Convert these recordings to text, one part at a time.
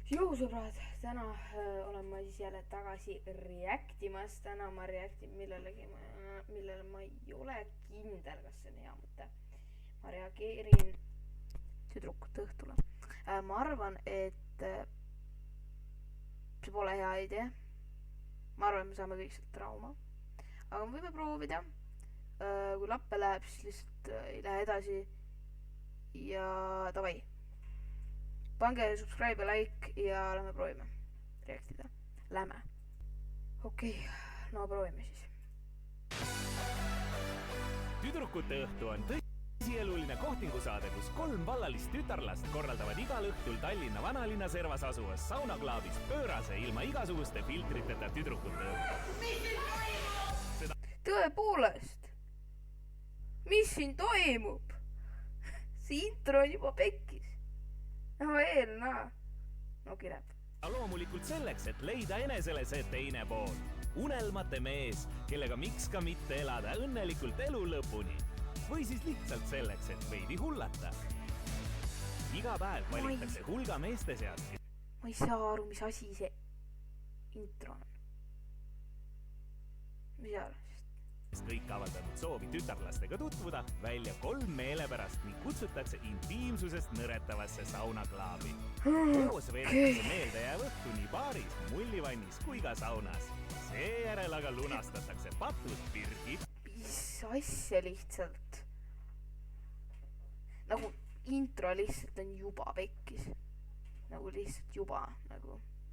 Sõbrad, täna olen ma siis jälle tagasi reactimas. Täna ma reactin millelegi, millele ma ei ole kindel, kas see on hea mõte. Ma reageerin tüdrukute õhtule. Ma arvan, et see pole hea idee. Ma arvan, et me saame kõik sealt trauma. Aga me võime proovida. Kui lappe läheb, siis lihtsalt ei lähe edasi. Ja davai. Pange subscribe ja like ja lähme proovime reaktida. Lähme. Okei, no proovime siis. Tüdrukute õhtu on tõsieluline kohtingusaade, kus 3 vallalist tütarlast korraldavad igal õhtul Tallinna vanalinna servas asuvas saunaklaabis pöörase ilma igasuguste filtriteta tüdrukute õhtu. Tõepoolest, mis siin toimub? See intro on juba pekkis. No kireb. Loomulikult selleks, et leida enesele see teine pool. Unelmate mees, kellega miks ka mitte elada õnnelikult elu lõpuni. Või siis lihtsalt selleks, et veidi hullata. Iga päev valitakse hulga meeste seast. Ma ei saa aru, mis asi see intro on. Mis arvast? Kõik avaldanud soovi tütarlastega tutvuda, välja 3 meelepärast ning kutsutakse intiimsusest nõretavasse saunaklaabi. Koos veedetakse meeldejääv õhtu nii baaris, mullivannis kui ka saunas. Seejärel aga lunastatakse patud pirgid. Mis asja lihtsalt? Nagu intro lihtsalt on juba pekkis. Nagu lihtsalt juba.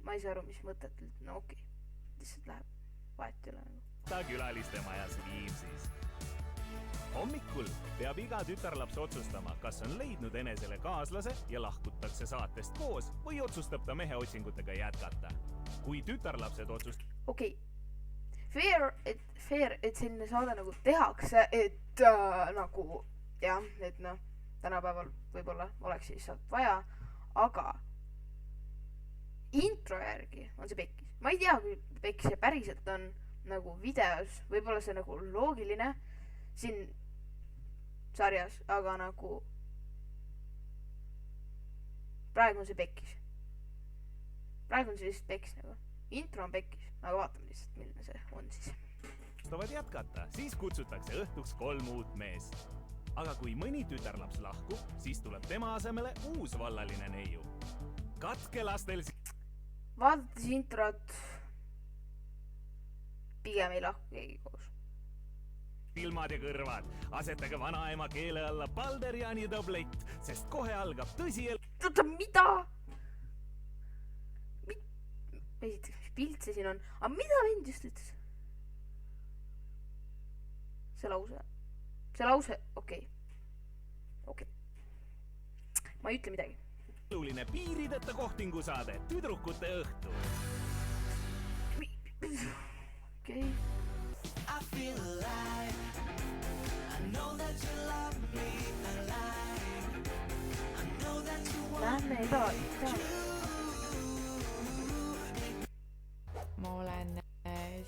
Ma ei saa aru, mis mõtet. No okei. Lihtsalt läheb. Vahet üle nagu. Külaliste majas Viimsis. Hommikul peab iga tütarlaps otsustama, kas on leidnud enesele kaaslase ja lahkutakse saatest koos või otsustab ta mehe otsingutega jätkata. Kui tütarlapsed Okei. Fair, et selline saade nagu tehakse, et nagu jah, et tänapäeval võib-olla oleks siis saab vaja, aga intro järgi on see pekkis. Ma ei tea, kui pekkis see päriselt on nagu videos, võib-olla see nagu loogiline siin sarjas, aga nagu praegu on see pekkis. Praegu on see lihtsalt pekkis nagu. Intro on pekkis, aga vaatame lihtsalt, milline see on siis. Otsustavad jätkata, siis kutsutakse õhtuks 3 uut meest. Aga kui mõni tütarlaps lahkub, siis tuleb tema asemele uus vallaline neiu. Katke lastel Vaadates introt pigem ei lahku keegi koos. Silmad ja kõrvad, asetage vanaema keele alla Balderjani tablett, sest kohe algab Oota, mida? Esiteks, mis pilt see siin on? Aga mida vend just ütles? See lause, okei. Ma ei ütle midagi. Eluline piirideta kohtingusaade, tüdrukute õhtu. Okei. I feel alive. I know that you love me alive. I know that you want Lähme edasi. Ma olen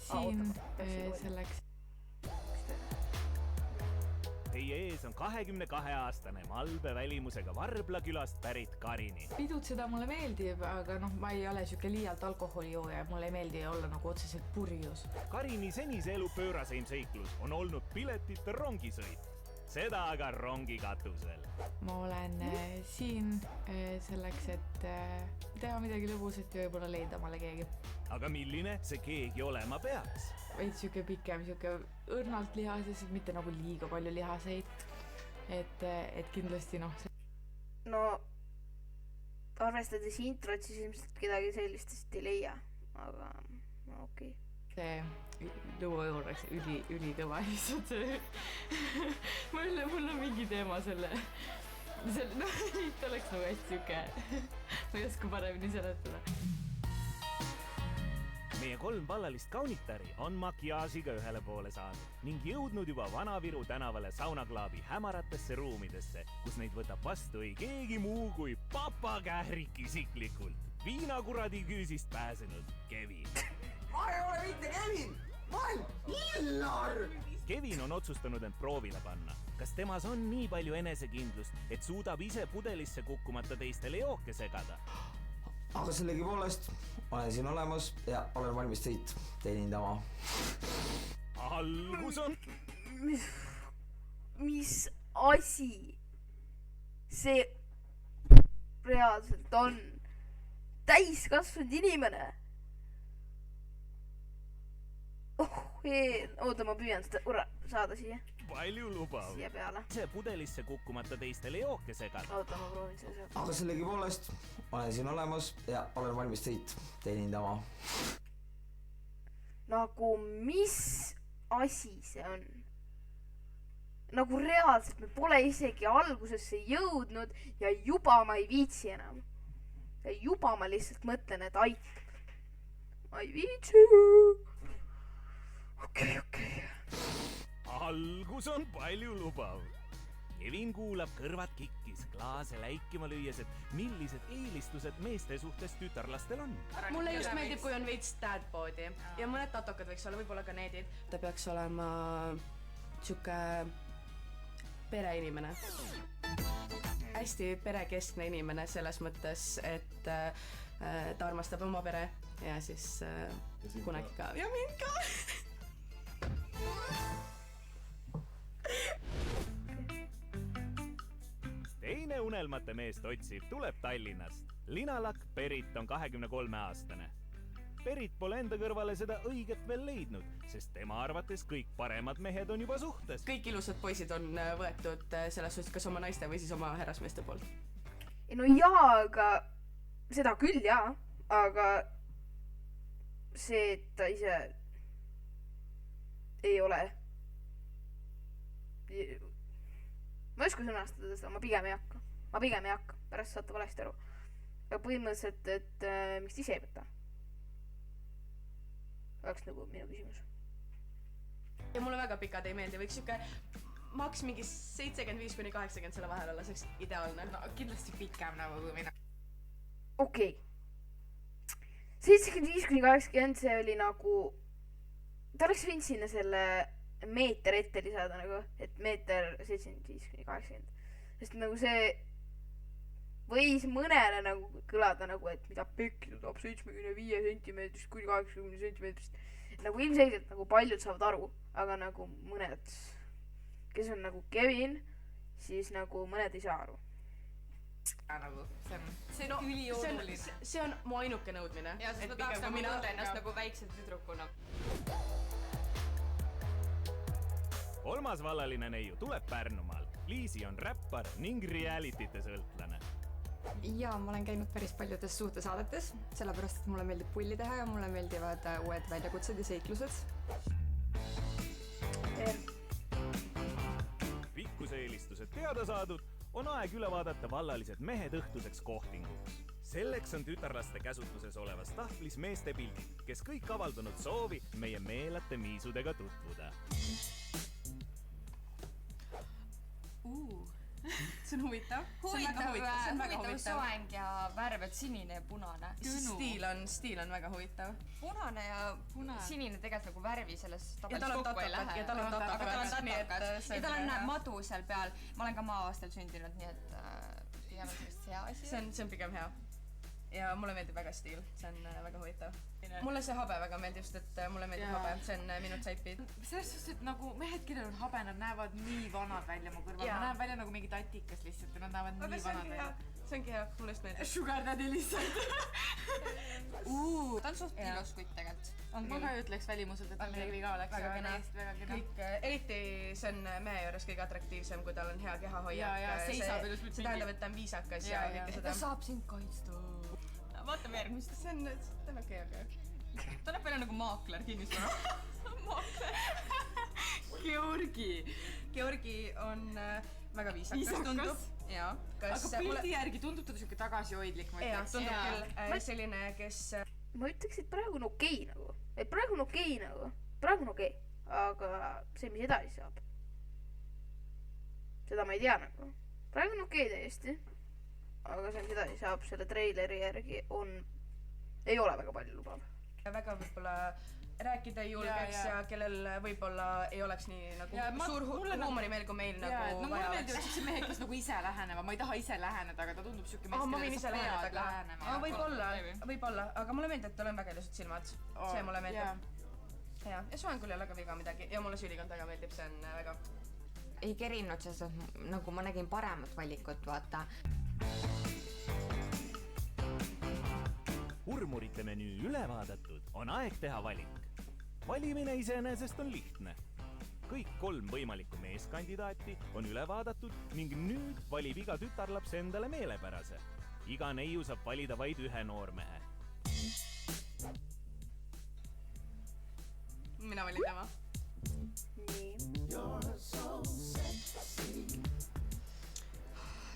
siin selleks. Teie ees on 22-aastane malbe välimusega Varbla külast pärit Karini. Pidutseda mulle meeldib, aga ma ei ole siuke liialt alkoholijooja ja mulle ei meeldi olla nagu otseselt purjus. Karini senise elu pööraseim seiklus on olnud piletita rongisõit. Seda aga rongi katusel. Ma olen siin selleks, et teha midagi lõbusat ja võib-olla leida omale keegi. Aga milline see keegi olema peaks? Veits siuke pikem, siuke õrnalt lihases, mitte nagu liiga palju lihaseid. Et kindlasti No, arvestades introt, siis ilmselt kedagi sellistest ei leia. Aga, okei. See luua juures ülikõva lihtsalt see. Mul on mingi teema selle liit oleks nagu hästi siuke. Ma ei oska paremini seletada. Meie 3 vallalist kaunitari on makiaažiga ühele poole saanud ning jõudnud juba Vana-Viru tänavale saunaklaabi hämaratesse ruumidesse, kus neid võtab vastu ei keegi muu kui papa Kährik isiklikult. Viinakuradi küüsist pääsenud Kevin. Ma ei ole mitte Kevin, ma olen Illar! Kevin on otsustanud end proovile panna. Kas temas on nii palju enesekindlust, et suudab ise pudelisse kukkumata teistele jooke segada? aga sellegipoolest olen siin olemas ja olen valmis teid teenindama. algus on mis asi see reaalselt on? Täiskasvanud inimene. Oota, ma püüan seda saada siia palju lubav. Siia peale. See pudelisse kukkumata teistele jooke segada. Oota, ma proovin seda sealt. aga sellegipoolest olen siin olemas ja olen valmis teid teenindama. Nagu mis asi see on? Nagu reaalselt me pole isegi algusesse jõudnud ja juba ma ei viitsi enam. Ja juba ma lihtsalt mõtlen, et aitab. Ma ei viitsi. Okei. algus on palju lubav. Kevin kuulab kõrvad kikkis, klaase läikima lüües, et millised eelistused meeste suhtes tütarlastel on. mulle just meeldib, kui on veits dadboodi ja mõned tatokad võiks olla, võib-olla ka needid. ta peaks olema sihuke pereinimene. hästi perekeskne inimene selles mõttes, et ta armastab oma pere ja siis kunagi ka. ja mind ka. Teine unelmate meest otsiv tuleb Tallinnast. Linalakk Berit on 23-aastane. Berit pole enda kõrvale seda õiget veel leidnud, sest tema arvates kõik paremad mehed on juba suhtes. kõik ilusad poisid on võetud selles suhtes kas oma naiste või siis oma härrasmeeste poolt. No jaa, aga seda küll jaa, aga see, et ta ise ei ole. Ma ei oska sõnastada seda, ma pigem ei hakka, pärast saate valesti aru. Aga põhimõtteliselt, et miks ise ei võta? Oleks nagu minu küsimus. ja mulle väga pikad ei meeldi, võiks siuke maks mingi 75-80 selle vahel olla, see oleks ideaalne. No kindlasti pikem nagu kui mina. Okei. 75-80 see oli nagu, ta oleks võinud sinna selle meeter ette lisada nagu, et meeter 75-80. Sest nagu see võis mõnele nagu kõlada nagu, et mida pekki ta tahab 75 centimeetrist kuni 80 centimeetrist. Nagu ilmselgelt nagu paljud saavad aru, aga nagu mõned, kes on nagu Kevin, siis nagu mõned ei saa aru. Nagu see on ülioluline. See on mu ainuke nõudmine. Ja sest ma tahaks nagu tunda ennast nagu väikse tüdrukuna. Kolmas vallaline neiu tuleb Pärnumaalt. Liisi on räppar ning realitite sõltlane. Jaa, ma olen käinud päris paljudes suhtesaadetes, sellepärast, et mulle meeldib pulli teha ja mulle meeldivad uued väljakutsed ja seiklused. Pikkuse eelistused teada saadud, on aeg üle vaadata vallalised mehed õhtuseks kohtinguks. Selleks on tütarlaste käsutuses olevas tahvlis meeste pildid, kes kõik avaldunud soovi meie meelate miisudega tutvuda. See on huvitav. See on väga huvitav soeng ja värv, et sinine ja punane. Stiil on väga huvitav. Punane ja sinine tegelikult nagu värvi selles tabelis kokku ei lähe. Ja tal on tatakas. Ja tal on madu seal peal. Ma olen ka maa-aastal sündinud, nii et pigem on sellist hea asi. See on pigem hea. Ja mulle meeldib väga stiil. See on väga huvitav. Mulle see habe väga meeldib, sest et mulle meeldib habe. See on minu tšaipi. Selles suhtes, et nagu mehed, kellel on habe, nad näevad nii vanad välja mu kõrval. Ma näen välja nagu mingi tatikas lihtsalt ja nad näevad nii vanad välja. See ongi hea, mulle just meeldib. Sugar daddy lihtsalt. Ta on suht ilus kutt tegelikult. Ma ka ei ütleks välimuselt, et midagi viga oleks. Väga kena. Eriti see on mehe juures kõige atraktiivsem, kui tal on hea kehahoiak. Ja seisab ilus. See tähendab, et ta on viisakas ja kõike seda. Ta saab sind kaitsta. Vaatame järgmist. See on okei. Ta näeb välja nagu maakler kinnisvara. Georgi on väga viisakas, tundub. Aga pildi järgi tundub ta siuke tagasihoidlik, ma ütleks. Tundub küll selline, kes... Ma ütleks, et praegu on okei nagu. Et praegu on okei. Aga see, mis edasi saab, seda ma ei tea nagu. Praegu on okei täiesti. Aga see, mis edasi saab, selle treileri järgi ei ole väga palju lubav. Väga võib-olla rääkida ei julgeks ja kellel võib-olla ei oleks nii nagu suur huumorimeel kui meil nagu mulle meeldivad siuksed mehed, kes nagu ise lähenevad, ma ei taha ise läheneda, aga ta tundub siuke mees, ma võin ise läheneda ka. Võib-olla, aga mulle meeldib, et tal on väga ilusad silmad. See mulle meeldib. Ja soengul ei ole ka viga midagi ja mulle süülikond väga meeldib, see on väga... Ei kerinud, sest nagu ma nägin paremat valikut, vaata. Hurmurite menüü üle vaadatud, on aeg teha valik. Valimine iseenesest on lihtne. Kõik 3 võimalikku meeskandidaati on üle vaadatud ning nüüd valib iga tütarlaps endale meelepärase. Iga neiu saab valida vaid ühe noormehe. Mina valin tema.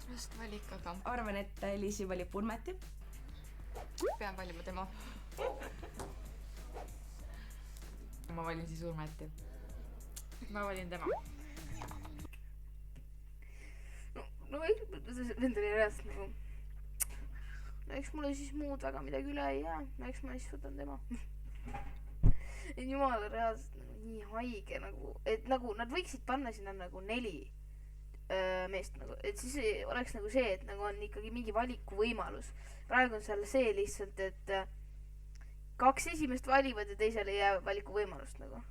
Raske valik, aga... Arvan, et Liisi valib Urmeti. Pean valima tema. Ma valin siis Urmeti. Ma valin tema. No vend oli reaalselt nagu... No eks mulle siis muud väga midagi üle ei jää. No eks ma siis võtan tema. Jumal reaalselt nii haige nagu, et nagu nad võiksid panna sinna nagu 4 meest nagu, et siis oleks nagu see, et nagu on ikkagi mingi valiku võimalus. Praegu on seal see lihtsalt, et 2 esimest valivad ja teisele ei jää valiku võimalust nagu.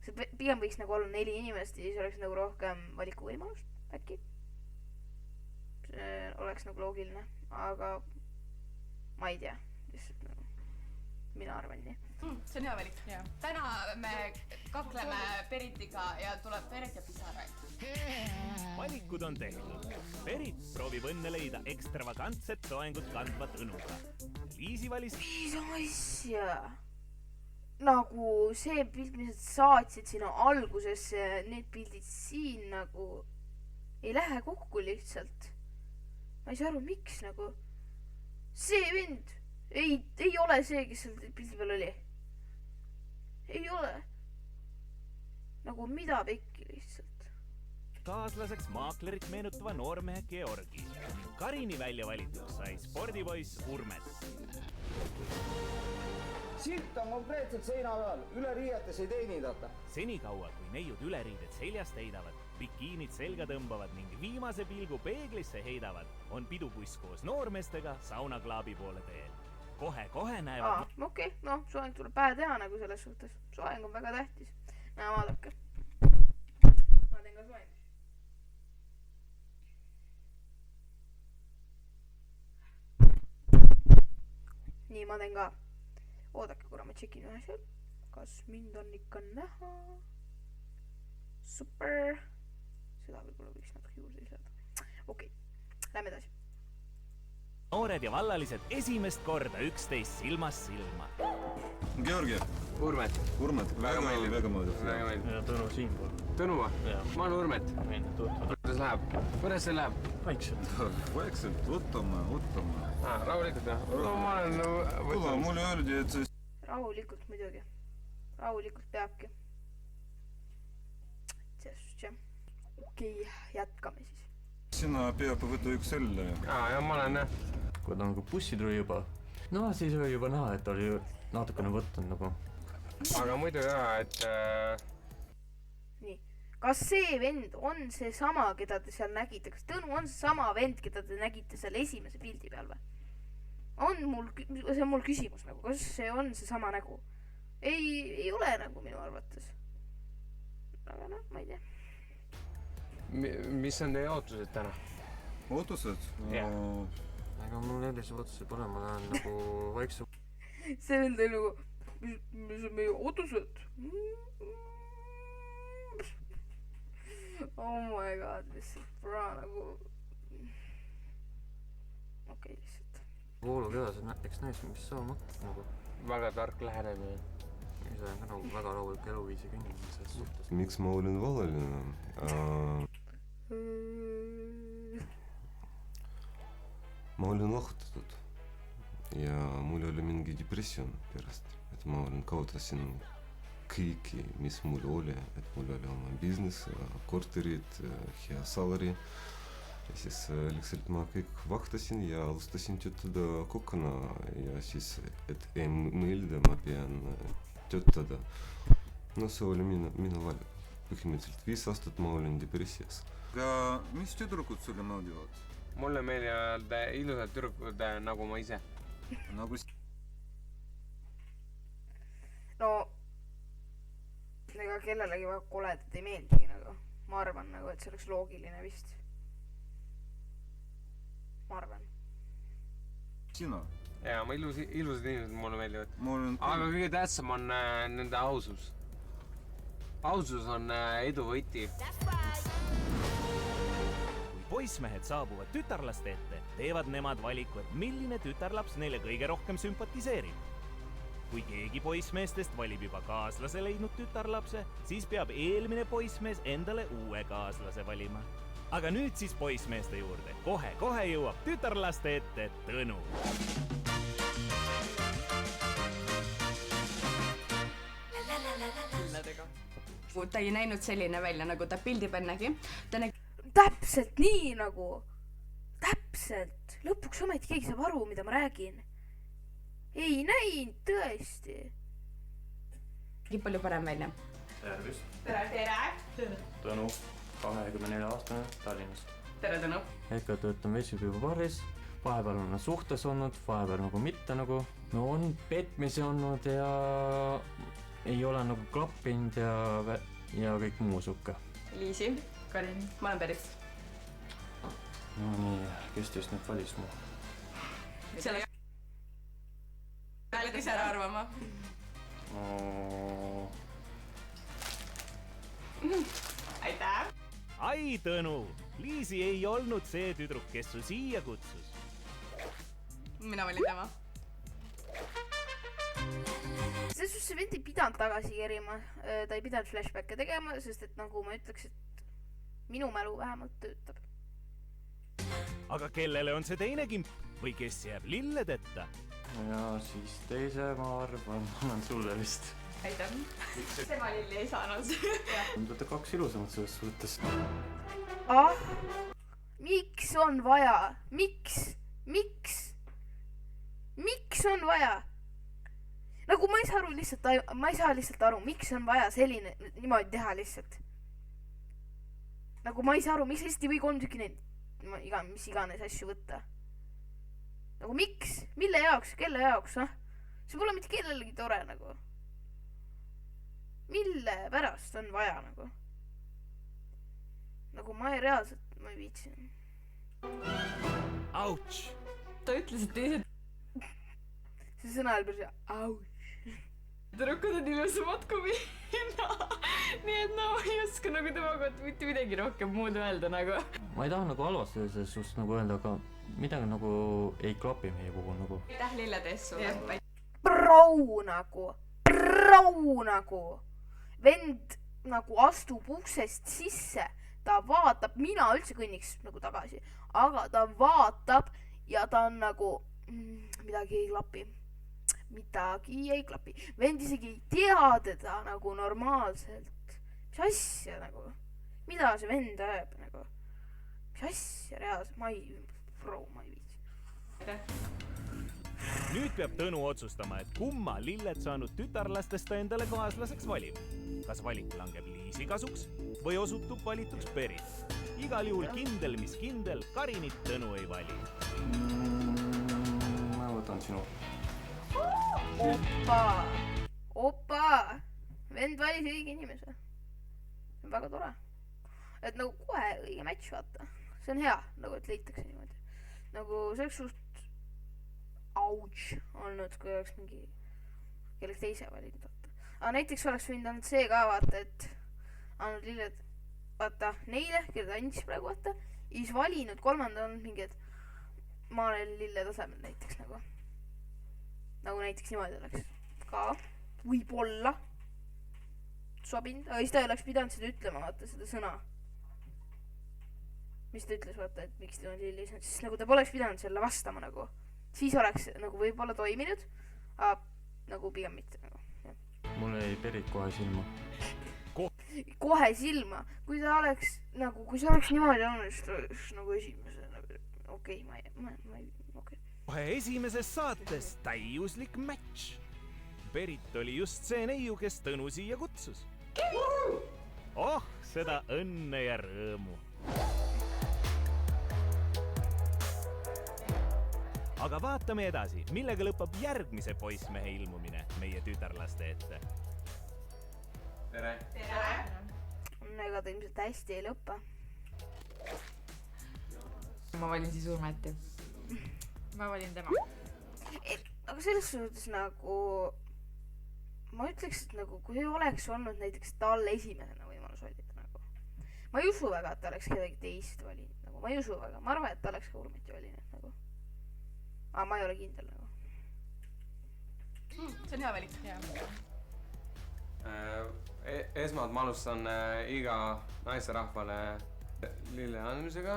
See pigem võiks nagu olla 4 inimest ja siis oleks nagu rohkem valiku võimalust, äkki. See oleks nagu loogiline, aga ma ei tea, lihtsalt nagu mina arvan nii. See on hea valik. Täna me kakleme Peritiga ja tuleb Perit ja pisaraid. Valikud on tehtud. Perit proovib õnne leida ekstravagantset soengut kandvat õnuga. Liisi valis... Mis asja? Nagu see pilt, mis nad saatsid sinu algusesse, need pildid siin nagu ei lähe kokku lihtsalt. Ma ei saa aru, miks nagu... See vend ei ole see, kes seal pildi peal oli. Ei ole. Nagu mida pekki lihtsalt. Kaaslaseks maaklerit meenutava noormehe Georgi. Karini välja valituks sai spordipoiss Urmet. Silt on konkreetselt seina peal, üle riietes ei teenindata. Senikaua, kui neiud üleriided seljast heidavad, bikiinid selga tõmbavad ning viimase pilgu peeglisse heidavad, on pidupuss koos noormestega saunaklaabi poole teel. Kohe näevad... Okei, no soeng tuleb pähe teha nagu selles suhtes. Soeng on väga tähtis. Näe, vaadake. Ma teen ka soeng. Nii, ma teen ka. Oodake, kuna ma tšekin ühe seal. Kas mind on ikka näha? Super. Seda võib-olla võiks natuke juurde lisada. Okei, lähme edasi. Noored ja vallalised esimest korda üksteist silmast silma. Georgi. Urmet. Väga mõeldud. Ja Tõnu siinpool. Tõnu va? Ma olen Urmet. Kuidas läheb? Kuidas see läheb? Vaikselt, võtame. Rahulikult jah? Ma olen... Kuule, mulle öeldi, et see... Rahulikult muidugi. Rahulikult peabki. Sest jah. Okei, jätkame siis. Sina peab võtta üks selle. Ja ma olen jah. Kui ta nagu bussi tuli juba. No siis oli juba näha, et oli natukene võtnud nagu. Aga muidu jah, et... Nii. Kas see vend on see sama, keda te seal nägite? Kas Tõnu on see sama vend, keda te nägite seal esimese pildi peal või? See on mul küsimus nagu. Kas see on see sama nägu? Ei ole nagu minu arvates. Aga noh, ma ei tea. Mis on teie ootused täna? Ootused? Jah. Ega mul erilisi ootusi pole, ma lähen nagu vaikse... See vend oli nagu, mis on meie ootused? Oh my god, lihtsalt bra nagu... Okei, lihtsalt. Voolu kevas, eks näis, mis saama hakkab nagu. Väga tark lähenemine. See on ka nagu väga rahulik eluviisi kõnnimise selles suhtes. Miks ma olin valaline? Ma olin lahutatud ja mul oli mingi depressioon pärast, et ma kaotasin kõiki, mis mul oli, et mul oli oma business, korterid, hea salary ja siis lihtsalt ma kõik vahtasin ja alustasin töötada kokana ja siis, et ei mõelda, ma pean töötada. No see oli minu valik. Põhimõtteliselt 5 aastat ma olin depressias. Aga mis tüdrukud sulle meeldivad? Mulle meeldivad ilusad tüdrukud nagu ma ise. Nagu no ega kellelegi väga koledad ei meeldigi nagu. Ma arvan nagu, et see oleks loogiline vist. Ma arvan. Sina? Jaa, ma ilusad inimesed mulle meeldivad. Aga kõige tähtsam on nende ausus. Ausus on edu võti. Kui poissmehed saabuvad tütarlaste ette, teevad nemad valiku, et milline tütarlaps neile kõige rohkem sümpatiseerib. Kui keegi poissmeestest valib juba kaaslase leidnud tütarlapse, siis peab eelmine poissmees endale uue kaaslase valima. Aga nüüd siis poissmeeste juurde. Kohe jõuab tütarlaste ette Tõnu. Ta ei näinud selline välja, nagu ta pildib ennegi. Täpselt nii nagu. Täpselt. Lõpuks ometi keegi saab aru, mida ma räägin. Ei näinud, tõesti. Palju parem välja. Tervist. Tere. Tõnu, 24-aastane Tallinnast. Tere, Tõnu. Hetkel töötan Vesipiibu baris. Vahepeal on suhtes olnud, vahepeal nagu mitte nagu. No on petmisi olnud ja ei ole nagu klappinud ja kõik muu sukke. Liisi, Karin, ma olen päris. No nii, kes teist nüüd valis mu? Selle pead ise ära arvama. Aitäh! Ai Tõnu, Liisi ei olnud see tüdruk, kes su siia kutsus. Mina valin tema. Selles suhtes see vend ei pidanud tagasi kerima. Ta ei pidanud flashbacke tegema, sest et nagu ma ütleks, et minu mälu vähemalt töötab. Aga kellele on see teine kimp või kes jääb lilledeta? Ja siis teise ma arvan, annan sulle vist. Aitäh. Tema lilli ei saanud. Tundute 2 ilusamat selles suhtes. Miks on vaja? Miks on vaja? Nagu ma ei saa lihtsalt aru, miks on vaja selline niimoodi teha lihtsalt. Nagu ma ei saa aru, miks lihtsalt ei või 3 tükki neid mis iganes asju võtta. Nagu miks? Mille jaoks? Kelle jaoks? See pole mitte kellelegi tore nagu. Mille pärast on vaja nagu? Nagu ma ei viitsi. Ouch! Ta ütles, et teised... See sõna oli päris ouch. Tüdrukud on ilusamad kui mina. Nii et no ma ei oska nagu tema kohta mitte midagi rohkem muud öelda nagu. Ma ei taha nagu halvasti selles suhtes nagu öelda, aga midagi nagu ei klapi meie puhul nagu. Aitäh lilledes sulle. Prou nagu. Vend nagu astub uksest sisse. Ta vaatab, mina üldse kõnniks nagu tagasi. Aga ta vaatab ja ta on nagu midagi ei klapi. Vend isegi ei tea teda nagu normaalselt. Mis asja nagu? Mida see vend ajab nagu? Mis asja reaalselt? Ma ei viitsi. Nüüd peab Tõnu otsustama, et kumma lilled saanud tütarlastest ta endale kaaslaseks valib. Kas valik langeb Liisi kasuks või osutub valituks Berit? Igal juhul kindel, mis kindel, Karinit Tõnu ei vali. Ma võtan sinu. Opa! Vend valis õige inimese. Väga tore. Et nagu kohe õige match vaata. See on hea, nagu et leitakse niimoodi. Nagu see oleks suht ouch olnud, kui oleks mingi kellegi teise valinud vaata. Aga näiteks oleks võinud olnud see ka vaata, et andnud lilled vaata neile, kelle ta andis praegu vaata. Ja siis valinud kolmanda on mingi, et ma olen lille tasemel näiteks nagu. Nagu näiteks niimoodi oleks ka võib-olla sobinud, aga siis ta oleks pidanud seda ütlema, vaata seda sõna. Mis ta ütles, vaata, et miks ta on lillis, siis nagu ta poleks pidanud selle vastama nagu. Siis oleks nagu võib-olla toiminud, aga nagu pigem mitte nagu. Mul jäi Berit kohe silma. Kohe silma? Kui ta oleks nagu, kui see oleks niimoodi olnud, siis ta oleks nagu esimese nagu, okei, ma ei. Kohe esimeses saates täiuslik match. Berit oli just see neiu, kes Tõnu siia kutsus. Oh, seda õnne ja rõõmu. Aga vaatame edasi, millega lõpeb järgmise poissmehe ilmumine meie tütarlaste ette. Tere! Ega ta ilmselt hästi ei lõppe. Ma valin siis Urmeti. Ma valin tema. Aga selles suhtes nagu ma ütleks, et nagu kui oleks olnud näiteks tal esimesena võimalus valida nagu. Ma ei usu väga, et ta oleks kedagi teist valinud nagu. Ma ei usu väga. Ma arvan, et ta oleks ka Urmeti valinud nagu. Aga ma ei ole kindel nagu. See on hea valik. Esmalt ma alustan iga naisterahvale lille andmisega.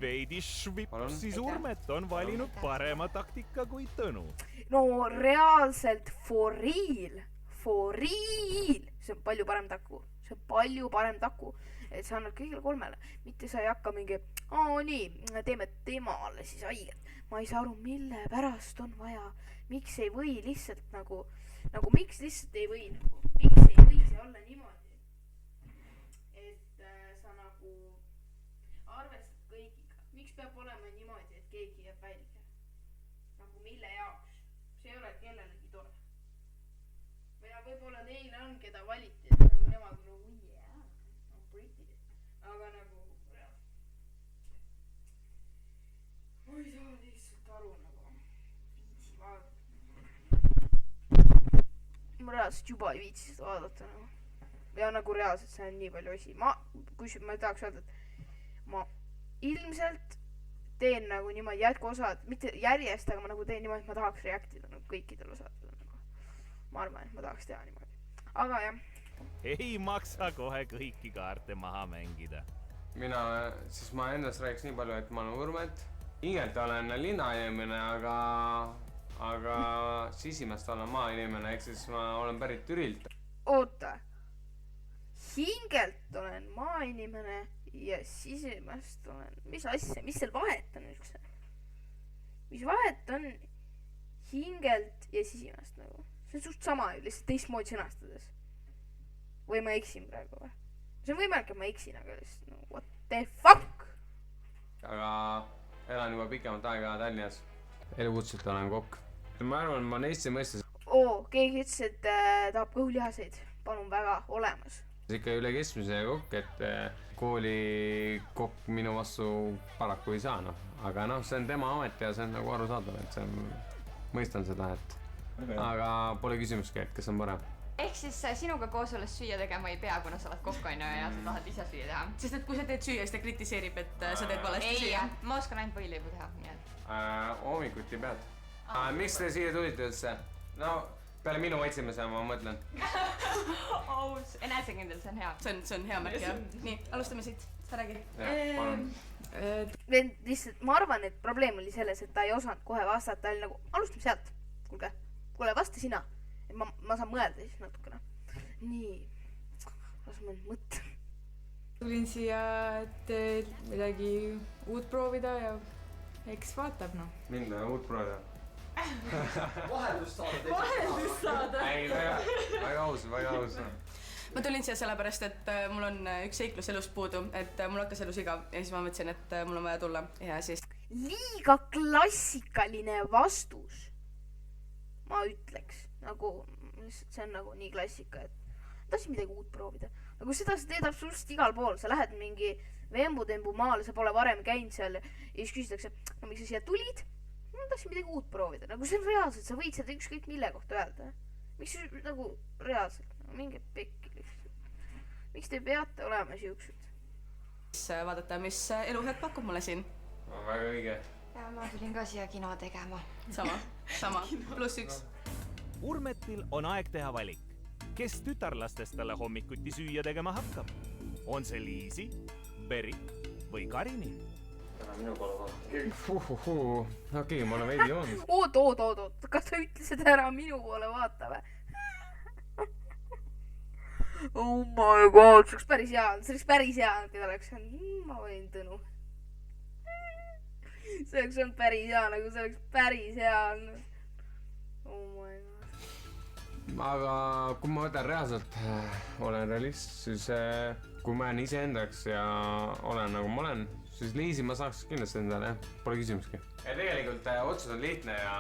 Veidi švip, siis Urmet on valinud parema taktika kui Tõnu. No reaalselt for real. See on palju parem taku. Et sa annad kõigile 3. Mitte sa ei hakka mingi, nii, teeme temale siis haiget. Ma ei saa aru, mille pärast on vaja. Miks ei või lihtsalt nagu miks lihtsalt ei või miks ei või see olla niimoodi, et sa nagu arvestad kõigiga. Miks peab olema niimoodi, et keegi jääb välja? Nagu mille jaoks? See ei ole kellelegi tore. Või võib-olla neile on, keda valiti, et nagu nemad nagu on pretty. Aga nagu ma ei saa lihtsalt aru nagu ma reaalselt juba ei viitsi seda vaadata nagu. Ja nagu reaalselt see on nii palju osi. Ma tahaks öelda, et ma ilmselt teen nagu niimoodi jätkuosad, mitte järjest, aga ma nagu teen niimoodi, et ma tahaks reaktida nagu kõikidel osadel nagu. Ma arvan, et ma tahaks teha niimoodi. Aga jah. Ei maksa kohe kõiki kaarte maha mängida. Siis ma ennast räägiks nii palju, et ma olen Urmet. Hingelt olen linnainimene, aga sisimast olen maainimene, ehk siis ma olen pärit Türilt. Oota. Hingelt olen maainimene ja sisimast olen... Mis asja? Mis seal vahet on üldse? Mis vahet on hingelt ja sisimast nagu? See on suht sama ju, lihtsalt teistmoodi sõnastades. Või ma eksin praegu või? See on võimalik, et ma eksin, aga lihtsalt no what the fuck? Aga elan juba pikemat aega Tallinnas. Elukutselt olen kokk. Ma arvan, ma neist ei mõista. Keegi ütles, et tahab kõhulihaseid. Palun väga, olemas. Ikka üle keskmise kokk, et koolikokk minu vastu paraku ei saa, noh. Aga noh, see on tema amet ja see on nagu arusaadav, et see on, mõistan seda, et aga pole küsimustki, et kes on parem. Ehk siis sinuga koos olles süüa tegema ei pea, kuna sa oled kokkaine ja sa tahad ise süüa teha. Sest et kui sa teed süüa, siis ta kritiseerib, et sa teed valesti süüa. Ei, ma oskan ainult võileibu teha, nii et. Hommikuti pead. Miks te siia tulite üldse? No, peale minu otsimise ma mõtlen. Aus, enesekindel, see on hea. See on hea märk, jah. Nii, alustame siit. Sa räägi. Lihtsalt, ma arvan, et probleem oli selles, et ta ei osanud kohe vastata. Ta oli nagu, alustame sealt. Kuule, vasta sina. Ma saan mõelda siis natukene. Nii, las ma nüüd mõtlen. Tulin siia, et midagi uut proovida ja eks vaatab, noh. Minna uut proovida. Vaheldust saada. Ei, väga aus. Ma tulin siia sellepärast, et mul on üks seiklus elust puudu, et mul hakkas elus igav ja siis ma mõtlesin, et mul on vaja tulla ja siis... Liiga klassikaline vastus, ma ütleks. Nagu, see on nagu nii klassika, et tahtsin midagi uut proovida. Nagu seda sa teed absoluutselt igal pool. Sa lähed mingi vembu-tembu maale, sa pole varem käinud seal ja siis küsitakse, no miks sa siia tulid? Ma tahtsin midagi uut proovida. Nagu see on reaalselt, sa võid seda ükskõik mille kohta öelda. Miks nagu reaalselt? Mingi pekki lihtsalt. Miks te peate olema siuksed? Vaadata, mis eluhed pakub mulle siin. Väga õige. Ja ma tulin ka siia kino tegema. Sama. +1. Urmetil on aeg teha valik. Kes tütarlastest talle hommikuti süüa tegema hakkab? On see Liisi, Berit või Karini? Täna minu poole vaata. Okei, ma olen veidi joonud. Oot. Kas sa ütlesid ära minu poole vaata või? Oh my god, see oleks päris hea, kui ta oleks ma võin Tõnu. See oleks olnud päris hea, nagu see oleks päris hea. Oh my god. aga kui ma võtan reaalselt, olen realist, siis kui ma jään iseendaks ja olen nagu ma olen, siis Liisi ma saaks kindlasti endale, jah, pole küsimustki. Ja tegelikult otsus on lihtne ja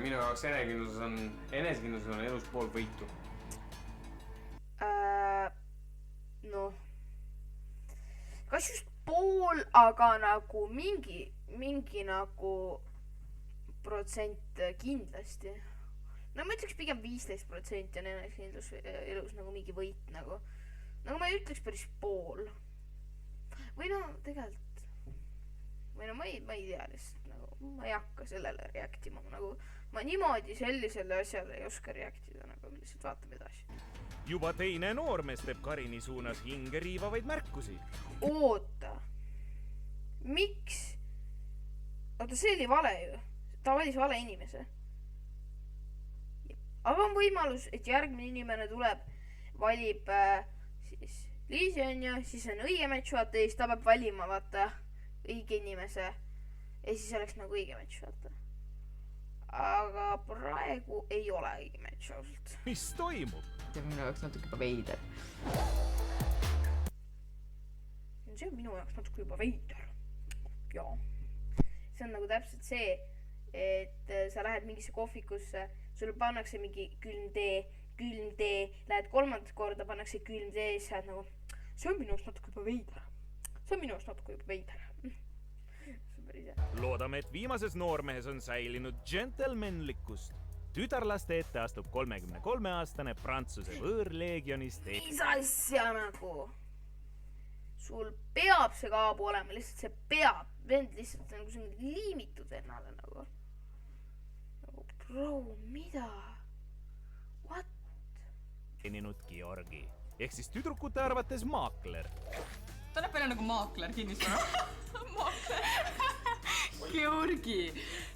minu jaoks enesekindlus on elus pool võitu. Noh, kas just pool, aga nagu mingi nagu protsent kindlasti. No ma ütleks pigem 15% on enesekindlus elus nagu mingi võit nagu. Nagu ma ei ütleks päris pool. Või no tegelikult, või no ma ei tea lihtsalt nagu, ma ei hakka sellele reaktima nagu, ma niimoodi sellisele asjale ei oska reaktida nagu, lihtsalt vaatame edasi. Juba teine noormees teeb Karini suunas hinge riivavaid märkusi. Oota. Miks? Oota, see oli vale ju. Ta valis vale inimese. Aga on võimalus, et järgmine inimene tuleb, valib siis Liisi on ju, siis on õige match vaata ja siis ta peab valima vaata õige inimese ja siis oleks nagu õige match vaata. Aga praegu ei ole õige match ausalt. Mis toimub? See on minu jaoks natuke juba veider. See on minu jaoks natuke juba veider. Jaa. See on nagu täpselt see, et sa lähed mingisse kohvikusse, sulle pannakse mingi külm tee, lähed kolmandat korda, pannakse külm tee ja siis lähed nagu, see on minu jaoks natuke juba veider. See on minu jaoks natuke juba veider. See on päris hea. Loodame, et viimases noormehes on säilinud džentelmenlikkust. Tütarlaste ette astub 33-aastane Prantsuse võõrleegionist. Mis asja nagu? Sul peab see kaabu olema, lihtsalt see peab. Vend lihtsalt nagu see on liimitud ennale nagu. Nagu, bro, mida? What? Teninud Georgi. Ehk siis tüdrukute arvates maakler. Ta näeb välja nagu maakler kinnisvara. Maakler.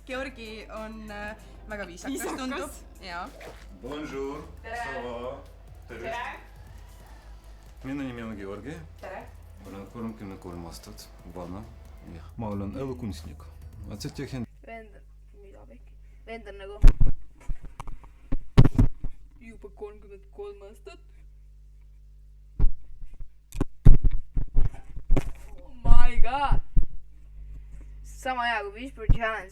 Georgi on väga viisakas tundub. Jaa. Bonjour. Tere. Minu nimi on Georgi. Tere. Olen 33 aastat vana. Ma olen elukunstnik. Vend on nagu juba 33 aastat. Oh my god! Sama hea kui Whisper Challenge,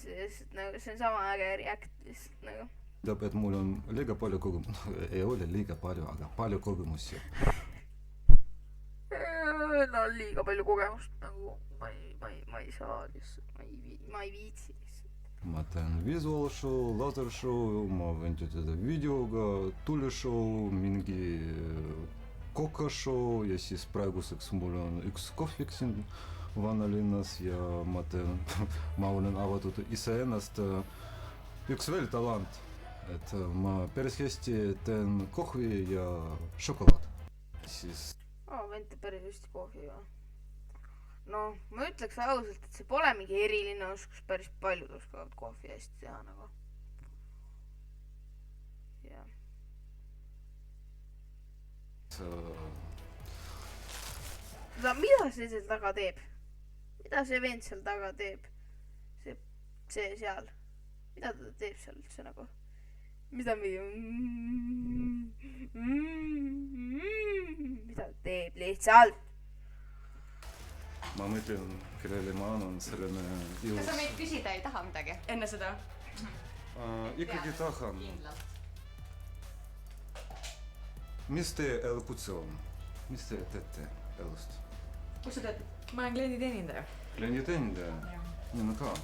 see on sama äge react lihtsalt nagu. Tähendab, et mul on liiga palju kogemusi, ei ole liiga palju, aga palju kogemusi. No liiga palju kogemust nagu ma ei saa lihtsalt, ma ei viitsi lihtsalt. Ma teen visual show, laser show, ma võin töötada videoga, tuleshow, mingi koka show ja siis praeguseks mul on üks kohvik siin vanalinnas ja ma olen avatud iseennast üks veel talant, et ma päris hästi teen kohvi ja šokolaad. Siis vend teeb päris hästi kohvi või? No, ma ütleks ausalt, et see pole mingi eriline oskus, päris paljud oskavad kohvi hästi teha nagu. Jah. Mida see seal taga teeb? Mida see vend seal taga teeb? See seal. Mida ta teeb seal üldse nagu? Mida ta teeb lihtsalt? Ma mõtlen, kellele ma annan sellene ilus. Kas sa meid küsida ei taha midagi? Enne seda? Ikkagi tahan. Mis teie elukutse on? Mis te teete elust? Kus sa teed? Ma olen klienditeenindaja. Klienditeenindaja? Minu ka.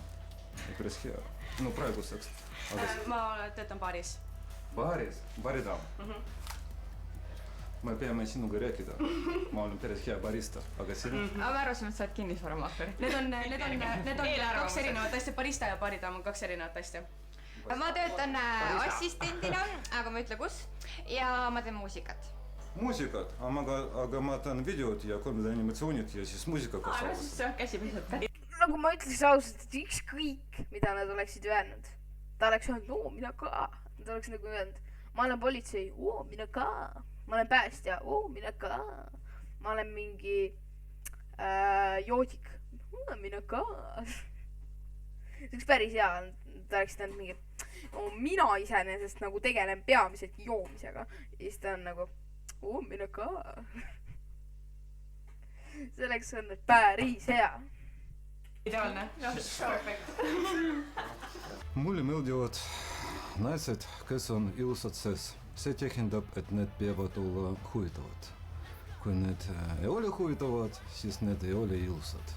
Päris hea. No praeguseks. Ma töötan baaris. Baaris? Baridam? Me peame sinuga rääkida. Ma olen päris hea barista, aga sina? Ma arvasin, et sa oled kinnisvaramaakler. Need on kaks erinevat asja. Barista ja baridam on kaks erinevat asja. Ma töötan assistendina, aga ma ütle kus. Ja ma teen muusikat. Muusikat? Aga ma teen videot ja 3D animatsioonid ja siis muusikaga saavad. See on käsipised. Nagu ma ütleks ausalt, et ükskõik, mida nad oleksid öelnud. Ta oleks öelnud, mina ka. Ta oleks nagu öelnud, ma olen politsei, mina ka. Ma olen päästja, mina ka. Ma olen mingi joodik, mina ka. See oleks päris hea, ta oleks teinud mingi mina iseenesest nagu tegelen peamiselt joomisega. Ja siis ta on nagu, mine ka. Selleks on päris hea. Ideaalne. Perfect. Mulle meeldivad naised, kes on ilusad sees. See tähendab, et need peavad olla huvitavad. Kui need ei ole huvitavad, siis need ei ole ilusad.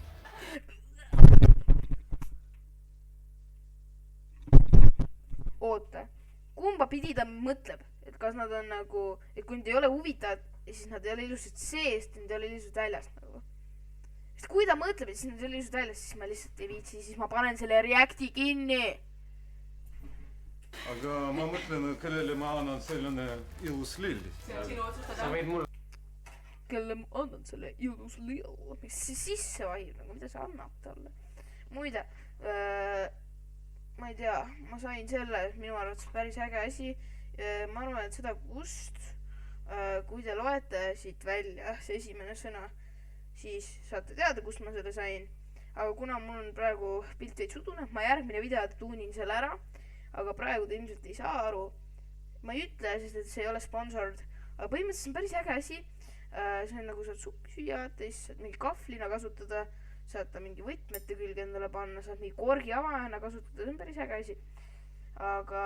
Oota, kumba pidi ta mõtleb? Et kas nad on nagu, et kui nad ei ole huvitavad, siis nad ei ole ilusad seest, nad ei ole ilusad väljast nagu. Sest kui ta mõtleb, et siis nad ei ole ilusad väljast, siis ma lihtsalt ei viitsi, siis ma panen selle reacti kinni. Aga ma mõtlen, kellele ma annan selline ilus lill. See on sinu otsustada. Sa võid mulle... Kelle ma annan selle ilus lill. Miks see sisse vahib, nagu mida sa annab talle? Muide, ma ei tea, ma sain selle minu arvates päris äge asi. Ma arvan, et seda kust, kui te loete siit välja see esimene sõna, siis saate teada, kust ma selle sain. Aga kuna mul on praegu pilt veits udune, ma järgmine video tuunin selle ära. Aga praegu te ilmselt ei saa aru. Ma ei ütle, sest et see ei ole sponsored. Aga põhimõtteliselt see on päris äge asi. See on nagu saad suppi süüa, siis saad mingi kahvlina kasutada, saad ta mingi võtmete külge endale panna, saad mingi korgi avajana kasutada, see on päris äge asi. Aga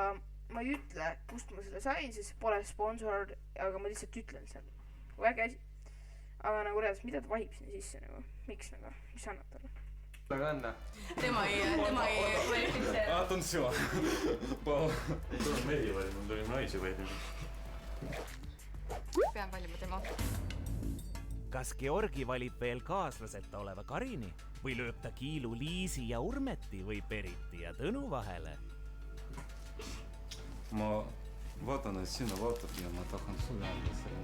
ma ei ütle, kust ma selle sain, sest see pole sponsored, aga ma lihtsalt ütlen, see on nagu äge asi. Aga nagu reaalselt, mida ta vahib sinna sisse nagu? Miks nagu? Mis annab talle? Tema ei kvalifitseer. Attention. Tuleb mehi valima, mul tuli naisi valima. Pean valima tema. Kas Georgi valib veel kaaslaseta oleva Karini või lööb ta kiilu Liisi ja Urmeti või Periti ja Tõnu vahele? Ma vaatan, et sina vaatab ja ma tahan sulle anda selle.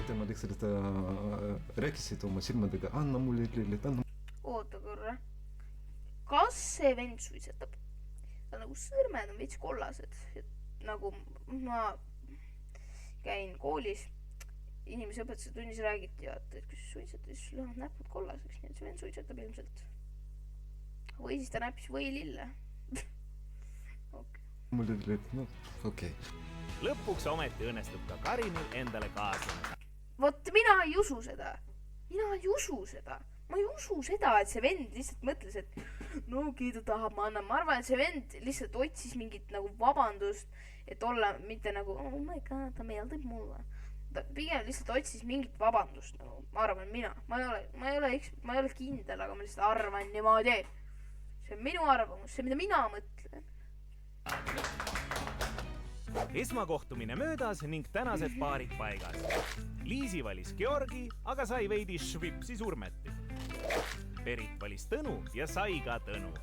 Tema lihtsalt rääkisid oma silmadega, anna mulle lillid, anna. Oota korra. Kas see vend suitsetab? Ta nagu sõrmed on veits kollased. Nagu ma käin koolis, inimese õpetuse tunnis räägiti, et kui suitsetab, siis sul lähevad näpud kollaseks, nii et see vend suitsetab ilmselt. Või siis ta näppis või lille. Mulle lillid, no okei. Lõpuks ometi õnnestub ka Karinil endale kaaslane. Vot mina ei usu seda. Ma ei usu seda, et see vend lihtsalt mõtles, et no ta tahab, ma annan. Ma arvan, et see vend lihtsalt otsis mingit nagu vabandust, et olla mitte nagu, oh my god, ta meeldib mulle. Ta pigem lihtsalt otsis mingit vabandust, nagu ma arvan mina. Ma ei ole kindel, aga ma lihtsalt arvan niimoodi. See on minu arvamus, see mida mina mõtlen. Esmakohtumine möödas ning tänased paarid paigas. Liisi valis Georgi, aga sai veidi švipsi Urmeti. Perit valis Tõnu ja sai ka Tõnu.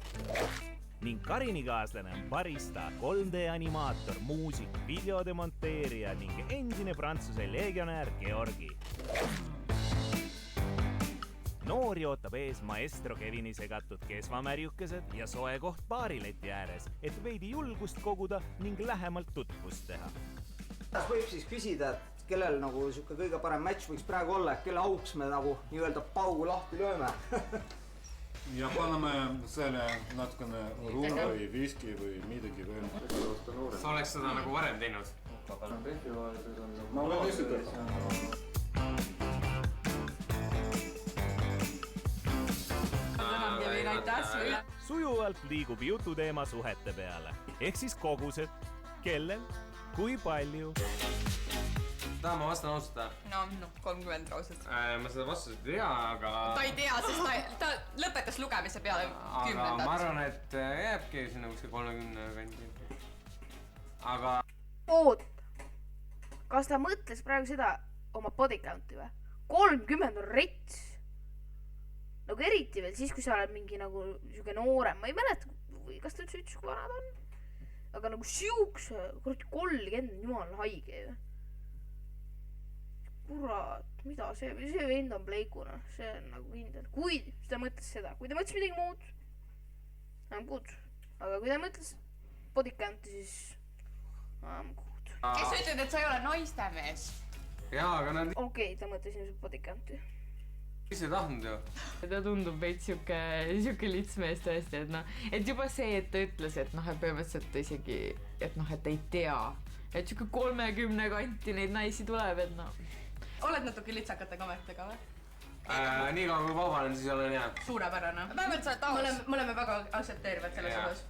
Ning Karini kaaslane on barista, 3D animaator, muusik, videodemonteerija ning endine Prantsuse legionäär Georgi. Noori ootab ees maestro Kevini segatud kesvamärjukesed ja soe koht baarileti ääres, et veidi julgust koguda ning lähemalt tutvust teha. Kas võib siis küsida, et kellel nagu siuke kõige parem match võiks praegu olla, et kelle auks me nagu nii-öelda paugu lahti lööme? Ja paneme selle natukene rum või viski või midagi veel. Sa oleks seda nagu varem teinud? Ma võin esitada. Sujuvalt liigub jututeema suhete peale. Ehk siis kogused, kellel, kui palju. Ma vastan ausalt. No, 30 rausalt. Ma seda vastust ei tea, aga... Ta ei tea, sest ta lõpetas lugemise peale 10. Aga ma arvan, et jääbki sinna kuskil 30 kandi. Aga... Oot! Kas ta mõtles praegu seda oma body count'i või? 30 on rets! Nagu eriti veel siis, kui sa oled mingi nagu siuke noorem. Ma ei mäleta, kas ta üldse ütles, kui vana ta on. Aga nagu siukse, 30 jumal haige ju. Kurat, mida see vend on pleikuna. See on nagu kindel. Kui ta mõtles seda, kui ta mõtles midagi muud, I'm good. Aga kui ta mõtles body count'i, siis I'm good. Kes ütled, et sa ei ole naistemees? Jaa, aga nad... Okei, ta mõtles ilmselt body count'i. mis ei tahtnud ju. Ta tundub veits siuke litsmees tõesti, et noh, et juba see, et ta ütles, et noh, et põhimõtteliselt isegi, et noh, et ei tea, et siuke 30 kanti neid naisi tuleb, et noh. Oled natuke litsakate kametega või? Nii kaua kui vabanen, siis olen hea. Suurepärane. Vähemalt sa oled aus. Me oleme väga aktsepteerivad selles osas.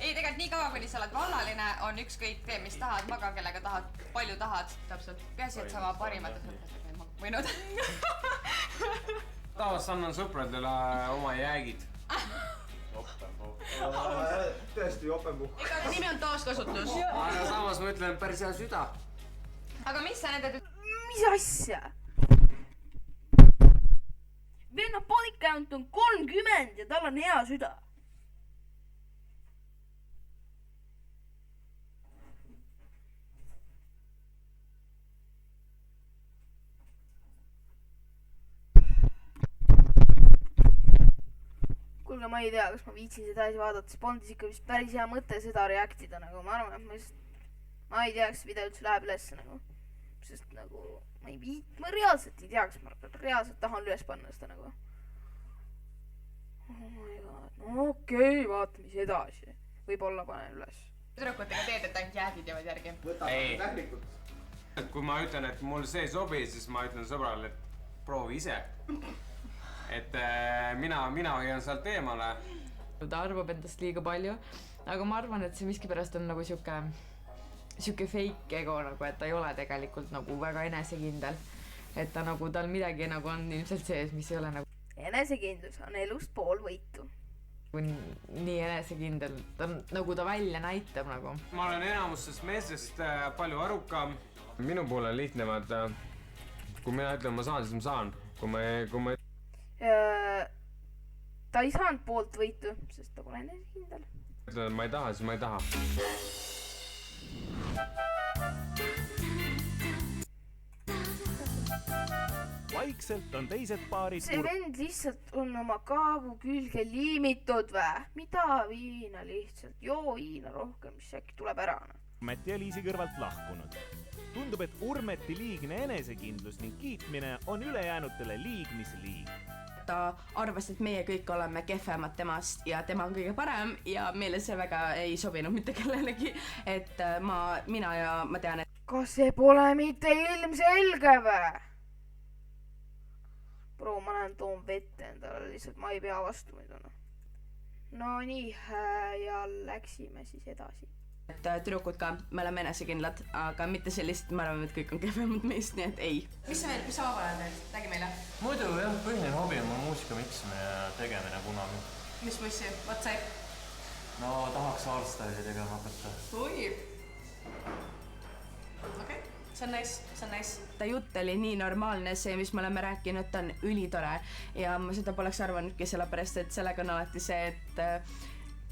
Ei, tegelikult nii kaua, kuni sa oled vallaline, on ükskõik tee, mis tahad, maga kellega tahad, palju tahad. Täpselt. Peaasi, et sa oma parimate sõpradega võinud. Tavaliselt annan sõpradele oma jäägid. Tõesti jopenpuh. Nimi on taaskasutus. Aga samas ma ütlen päris hea süda. Aga mis sa nende... Mis asja? Venna body count on 30 ja tal on hea süda. Kuulge, ma ei tea, kas ma viitsin seda asja vaadata, see polnud ikka vist päris hea mõte seda reaktida nagu, ma arvan, et ma ei tea, kas video üldse läheb üles nagu, sest nagu ma reaalselt ei tea, kas ma reaalselt tahan üles panna seda nagu. Oh my god, no okei, vaata mis edasi, võib-olla panen üles. Tüdrukutega teed, et ainult jäägid jäävad järgi. Ei, et kui ma ütlen, et mul see ei sobi, siis ma ütlen sõbrale, et proovi ise. Et mina hoian sealt eemale. Ta arvab endast liiga palju, aga ma arvan, et see miskipärast on nagu siuke fake ego nagu, et ta ei ole tegelikult nagu väga enesekindel. Et ta nagu, tal midagi nagu on ilmselt sees, mis ei ole nagu... Enesekindlus on elust pool võitu. Nii enesekindel, ta nagu ta välja näitab nagu. Ma olen enamustest meestest palju arukam. Minu puhul on lihtne, vaata, kui mina ütlen, ma saan, siis ma saan. Kui ma... Ta ei saanud poolt võitu, sest ta pole enesekindel. Ütlen, et ma ei taha, siis ma ei taha. Vaikselt on teised paarid... See vend lihtsalt on oma kaavu külge liimitud vä? Mida viina lihtsalt? Joo viina rohkem, mis äkki tuleb ära. Urmeti ja Liisi kõrvalt lahkunud. Tundub, et Urmeti liigne enesekindlus ning kiitmine on ülejäänutele liig. Ta arvas, et meie kõik oleme kehvemad temast ja tema on kõige parem ja meile see väga ei sobinud mitte kellelegi, et mina ja ma tean, et... Kas see pole mitte ilmselge vä? Bro, ma näen toon vette endale, lihtsalt ma ei pea vastu midagi. No nii, ja läksime siis edasi. Et tüdrukud ka, me oleme enesekindlad, aga mitte sellist, ma arvan, et kõik on kehvemad meist, nii et ei. Mis sa vabanen teed? Räägi meile. Muidu jah, põhiline hobi on muusika miksmine ja tegemine kunagi. Mis mussi? What type? No tahaks all-style'i tegema hakata. Oi! Okei, see on nice. Ta jutt oli nii normaalne, see, mis me oleme rääkinud, ta on ülitore ja ma seda poleks arvanudki sellepärast, et sellega on alati see, et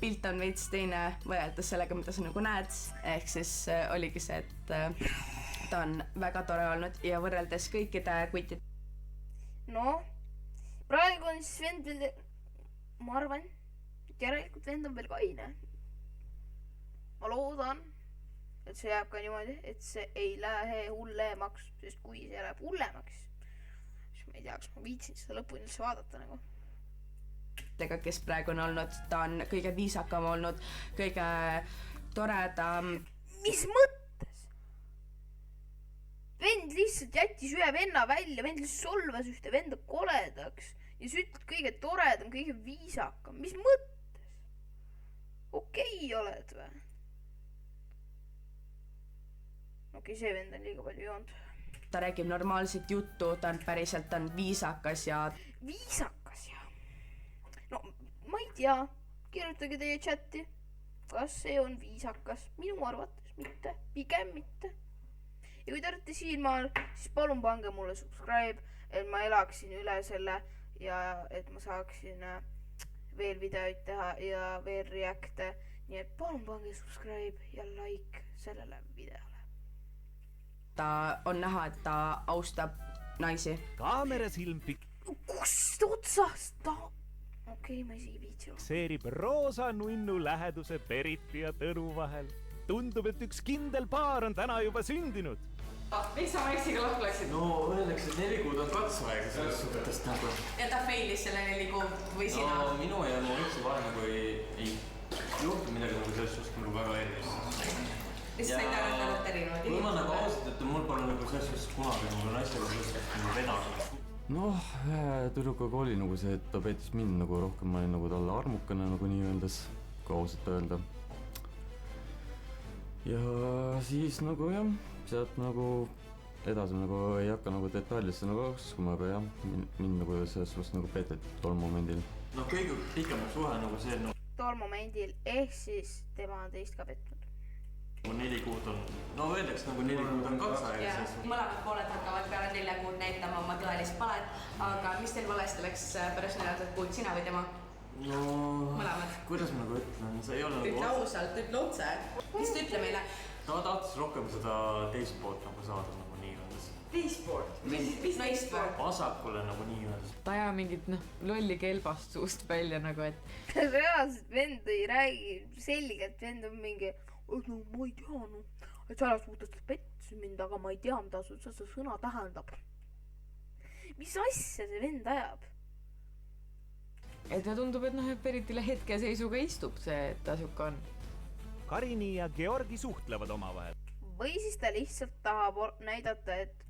pilt on veits teine võrreldes sellega, mida sa nagu näed, ehk siis oligi see, et ta on väga tore olnud ja võrreldes kõikide kutid. No, praegu on siis vend veel, ma arvan, et järelikult vend on veel kaine. Ma loodan, et see jääb ka niimoodi, et see ei lähe hullemaks, sest kui see läheb hullemaks, siis ma ei tea, kas ma viitsin seda lõpuni üldse vaadata nagu. Kes praegu on olnud, ta on kõige viisakam olnud, kõige toredam. Mis mõttes? Vend lihtsalt jättis ühe venna välja, vend lihtsalt solvas ühte venda koledaks ja sa ütled kõige toredam, kõige viisakam. Mis mõttes? Okei oled või? Okei, see vend on liiga palju joonud. Ta räägib normaalset juttu, ta on päriselt, ta on viisakas ja... Viisakas ja... No, ma ei tea, kirjutage teie chatti, kas see on viisakas, minu arvates mitte, pigem mitte. Ja kui te olete siinmaal, siis palun pange mulle subscribe, et ma elaksin üle selle ja et ma saaksin veel videoid teha ja veel reacte. Nii et palun pange subscribe ja like sellele videole. Ta on näha, et ta austab naisi. Kaamera silmpik. Kust otsast ta... Okei, ma isegi viitsin. Seerib roosa nunnu läheduse Beriti ja Tõnu vahel. Tundub, et üks kindel paar on täna juba sündinud. Miks sa Maxiga lahku läksid? no öeldakse, et 4 kuud on katseaega selles suhtes nagu. Ja ta failis selle 4 kuud või sina? no minu ja mu üldse vahel nagu ei juhtu midagi nagu selles suhtes nagu väga erilist. Lihtsalt ei tarvitanud erinevad kui ma nagu ausalt, et mul pole nagu selles suhtes kunagi nagu naistega suhtes nagu vedanud. noh, tüdrukuga oli nagu see, et ta peetis mind nagu rohkem, ma olin nagu talle armukene nagu nii öeldes, kui ausalt öelda. ja siis nagu jah, sealt nagu edasi nagu ei hakka nagu detailisse nagu laskuma, aga jah, mind nagu selles suhtes nagu peteti tol momendil. no kõige pikem suhe nagu see no tol momendil, ehk siis tema on teist ka petnud. 4 kuud on, no öeldakse nagu 4 kuud on katseaega selles suhtes. Mõlemad pooled hakkavad peale 4 kuud näitama oma tõelist palet, aga mis teil valesti läks pärast 4 kuud, sina või tema? no mõlemad. kuidas ma nagu ütlen, see ei ole nagu ütle ausalt, ütle otse. Mis ta ütle meile? ta tahtis rohkem seda teist poolt nagu saada nagu nii öeldes. Teist poolt? Mis teist poolt? vasakule nagu nii öeldes. ta ajab mingit lolli kelbast suust välja nagu, et reaalselt vend ei räägi selgelt, vend on mingi no ma ei tea et selles suhtes pettis mind, aga ma ei tea, mida see sõna tähendab. Mis asja see vend ajab? et ta tundub, et et Beritile hetkeseisuga istub see, et ta siuke on. Karini ja Georgi suhtlevad omavahel. Või siis ta lihtsalt tahab näidata, et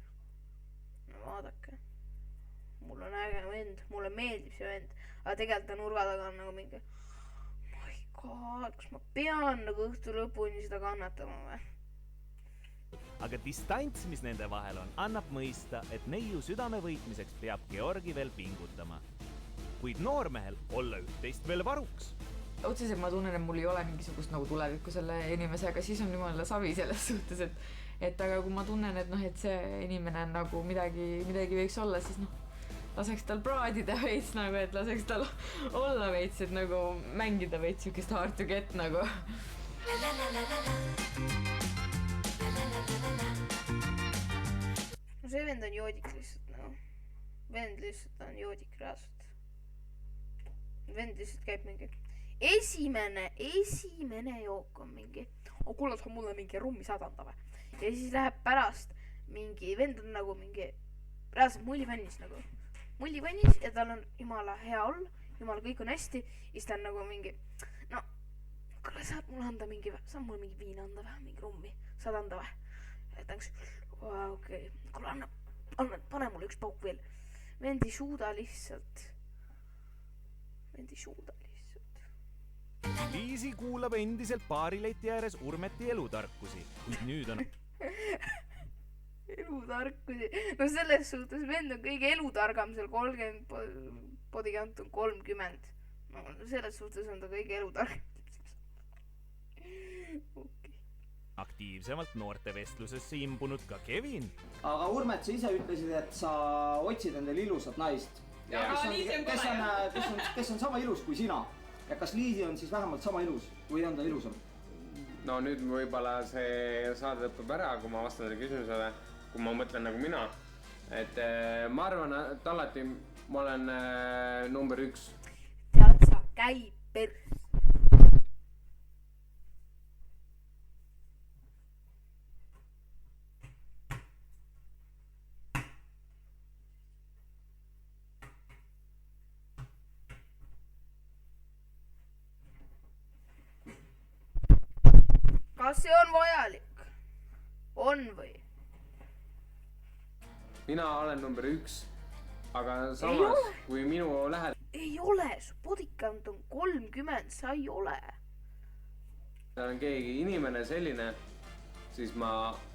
no vaadake, mul on äge vend, mulle meeldib see vend, aga tegelikult ta nurga taga on nagu mingi my god, kas ma pean nagu õhtu lõpuni seda kannatama või? aga distants, mis nende vahel on, annab mõista, et neiu südame võitmiseks peab Georgi veel pingutama. Kuid noormehel olla üht-teist veel varuks. otseselt ma tunnen, et mul ei ole mingisugust nagu tulevikku selle inimesega, siis on jumala savi selles suhtes, et aga kui ma tunnen, et et see inimene on nagu midagi võiks olla, siis laseks tal praadida veits nagu, et laseks tal olla veits, et nagu mängida veits siukest hard to get nagu. no see vend on joodik lihtsalt vend lihtsalt on joodik reaalselt. Vend lihtsalt käib mingi esimene jook on mingi kuule, sa mulle mingi rummi sadanda või? Ja siis läheb pärast mingi, vend on nagu mingi reaalselt mullivannis ja tal on jumala hea olla, jumala kõik on hästi ja siis ta on nagu mingi no, kuule saad mulle anda saad mulle mingi viina anda või, mingi rummi saad anda või? Ja ta on okei, kuule anna, pane mulle üks pauk veel. Vend ei suuda lihtsalt. Liisi kuulab endiselt baarileti ääres Urmeti elutarkusi, kuid nüüd on elutarkusi, no selles suhtes vend on kõige elutargam seal 30, bodycount on 30. No selles suhtes on ta kõige elutargam. Okay. Aktiivsemalt noorte vestlusesse imbunud ka Kevin. Aga Urmet, sa ise ütlesid, et sa otsid endale ilusat naist. Kes on sama ilus kui sina? Ja kas Liisi on siis vähemalt sama ilus või on ta ilusam? No nüüd võibolla see saade lõpeb ära, kui ma vastan selle küsimusele, kui ma mõtlen nagu mina. Et ma arvan, et alati ma olen number 1. Tead sa, käi pers. Kas see on vajalik? On või? Mina olen number 1, aga samas kui minu lähed... Ei ole, su bodycount on 30, sa ei ole. Seal on keegi inimene selline, siis ma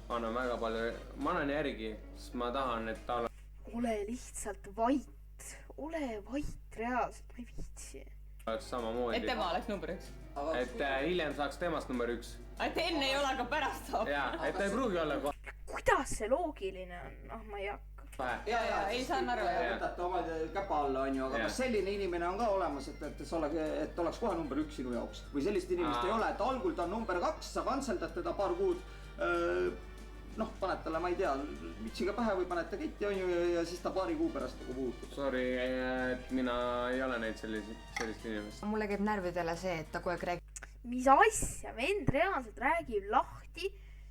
annan väga palju, ma annan järgi, sest ma tahan, et ta ole lihtsalt vait, reaalselt, ma ei viitsi. Oleks samamoodi. Et tema oleks number 1. Et hiljem saaks temast number 1. Et enne ei ole, aga pärast saab. Jaa, et ta ei pruugi olla kohe. Kuidas see loogiline on? Ma ei hakka. Ei saan aru. Võtate oma käpa alla, aga kas selline inimene on ka olemas, et oleks kohe number 1 sinu jaoks? Või sellist inimest ei ole, et algul ta on number 2, sa kantseldad teda paar kuud, paned talle, ma ei tea, mitsiga pähe või paned ta ketti ja siis ta paari kuu pärast nagu puutub. Sorry, et mina ei ole neid sellist inimest. Mulle käib närvidele see, et ta kogu aeg räägib. Mis asja, vend reaalselt räägib lahti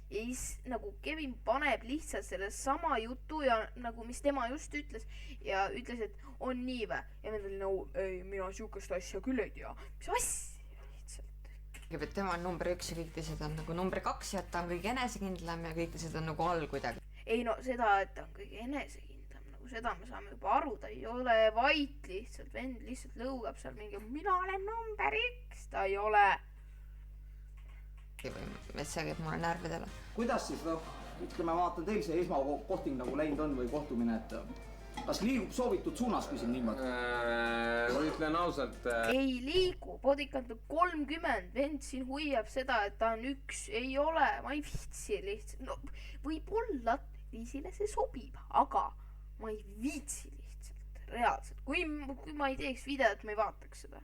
ja siis nagu Kevin paneb lihtsalt selle sama jutu ja nagu mis tema just ütles ja ütles, et on nii vä ja me tulime nagu ei, mina siukest asja küll ei tea, mis asja lihtsalt. et tema on number 1 ja kõik teised on nagu number 2 ja ta on kõige enesekindlam ja kõik teised on nagu all kuidagi. Ei no seda, et ta on kõige enesekindlam, nagu seda me saame juba aru, ta ei ole vait lihtsalt, vend lihtsalt lõugab seal mingi mina olen number 1, ta ei ole. Et see käib mulle närvidele. Kuidas siis, ütleme, vaatan teil see esmakohting nagu läinud on või kohtumine, et kas liigub soovitud suunas, küsin niimoodi? Ütlen ausalt. Ei liigu, Bodycount on 30, vend siin huiab seda, et ta on 1, ei ole, ma ei viitsi lihtsalt, no võib-olla Liisile see sobib, aga ma ei viitsi lihtsalt, reaalselt, kui ma ei teeks videot, ma ei vaataks seda.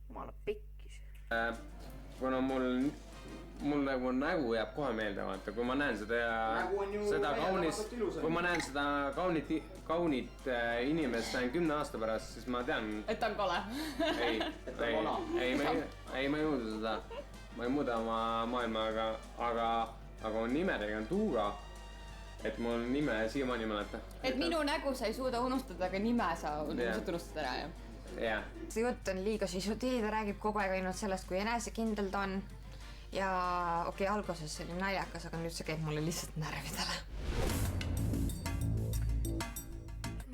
Jumala pekkis. Kuna mul nagu nägu jääb kohe meelde, vaata, kui ma näen seda kaunist, kui ma näen seda kaunit inimest 10 aasta pärast, siis ma tean. Et ta on kole. Ei, ma ei muuda seda. Ma ei muuda oma maailma, aga on nimedega on Tuuga, et mul nime siiamaani mäleta. Et minu nägu sa ei suuda unustada, aga nime sa unustad ära, jah? Jah. See jutt on liiga sisutee, ta räägib kogu aeg ainult sellest, kui enesekindel ta on. Ja okei, alguses see oli naljakas, aga nüüd see käib mulle lihtsalt närvidele.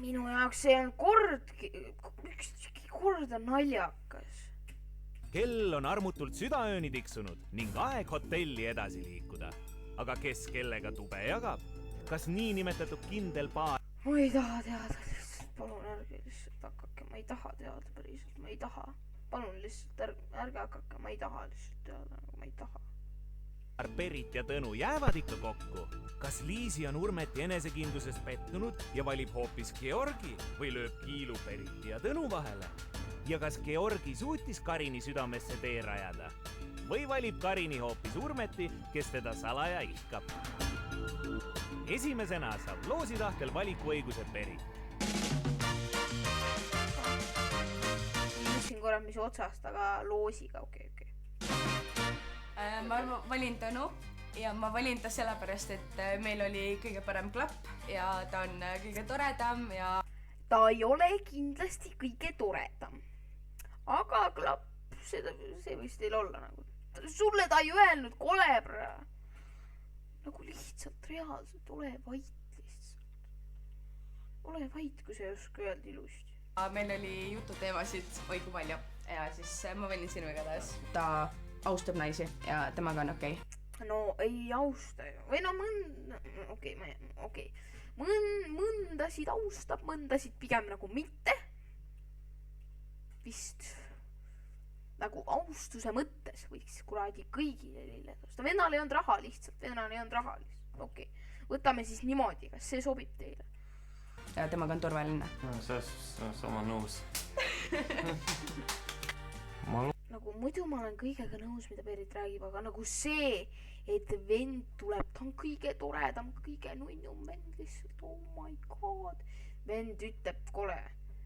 Minu jaoks see on kord on naljakas. Kell on armutult südaööni tiksunud ning aeg hotelli edasi liikuda. Aga kes kellega tube jagab? Kas niinimetatud kindel paar? Ma ei taha teada lihtsalt, palun ärge lihtsalt hakake, ma ei taha teada päriselt, ma ei taha. Palun lihtsalt ärge hakake, ma ei taha lihtsalt teada, ma ei taha. Berit ja Tõnu jäävad ikka kokku. Kas Liisi on Urmeti enesekindlusest pettunud ja valib hoopis Georgi või lööb kiilu Beriti ja Tõnu vahele? Ja kas Georgi suutis Karini südamesse tee rajada? Või valib Karini hoopis Urmeti, kes teda salaja ihkab? Esimesena saab loositahtel valikuõiguse Berit. Mõtlesin korra, mis otsast, aga loosiga, okei. Ma valin Tõnu ja ma valin ta sellepärast, et meil oli kõige parem klapp ja ta on kõige toredam ja... Ta ei ole kindlasti kõige toredam. Aga klapp, see võis teil olla nagu. Sulle ta ei öelnud kolebra. Nagu lihtsalt reaalselt, ole vait lihtsalt. Ole vait, kui sa ei oska öelda ilusti. Meil oli jututeemasid õigu palju ja siis ma valin sinu igatahes. Ta austab naisi ja temaga on okei. No ei austa ju. Või no mõndasid austab, mõndasid pigem nagu mitte. Vist nagu austuse mõttes võiks kuradi kõigile lilled osta. Vennal ei olnud raha lihtsalt, okei. Võtame siis niimoodi, kas see sobib teile? Ja temaga on turvaline. See on sama nõus. Nagu muidu ma olen kõigega nõus, mida Berit räägib, aga nagu see, et vend tuleb, ta on kõige toredam, kõige nunnum vend lihtsalt, oh my god. Vend ütleb kole.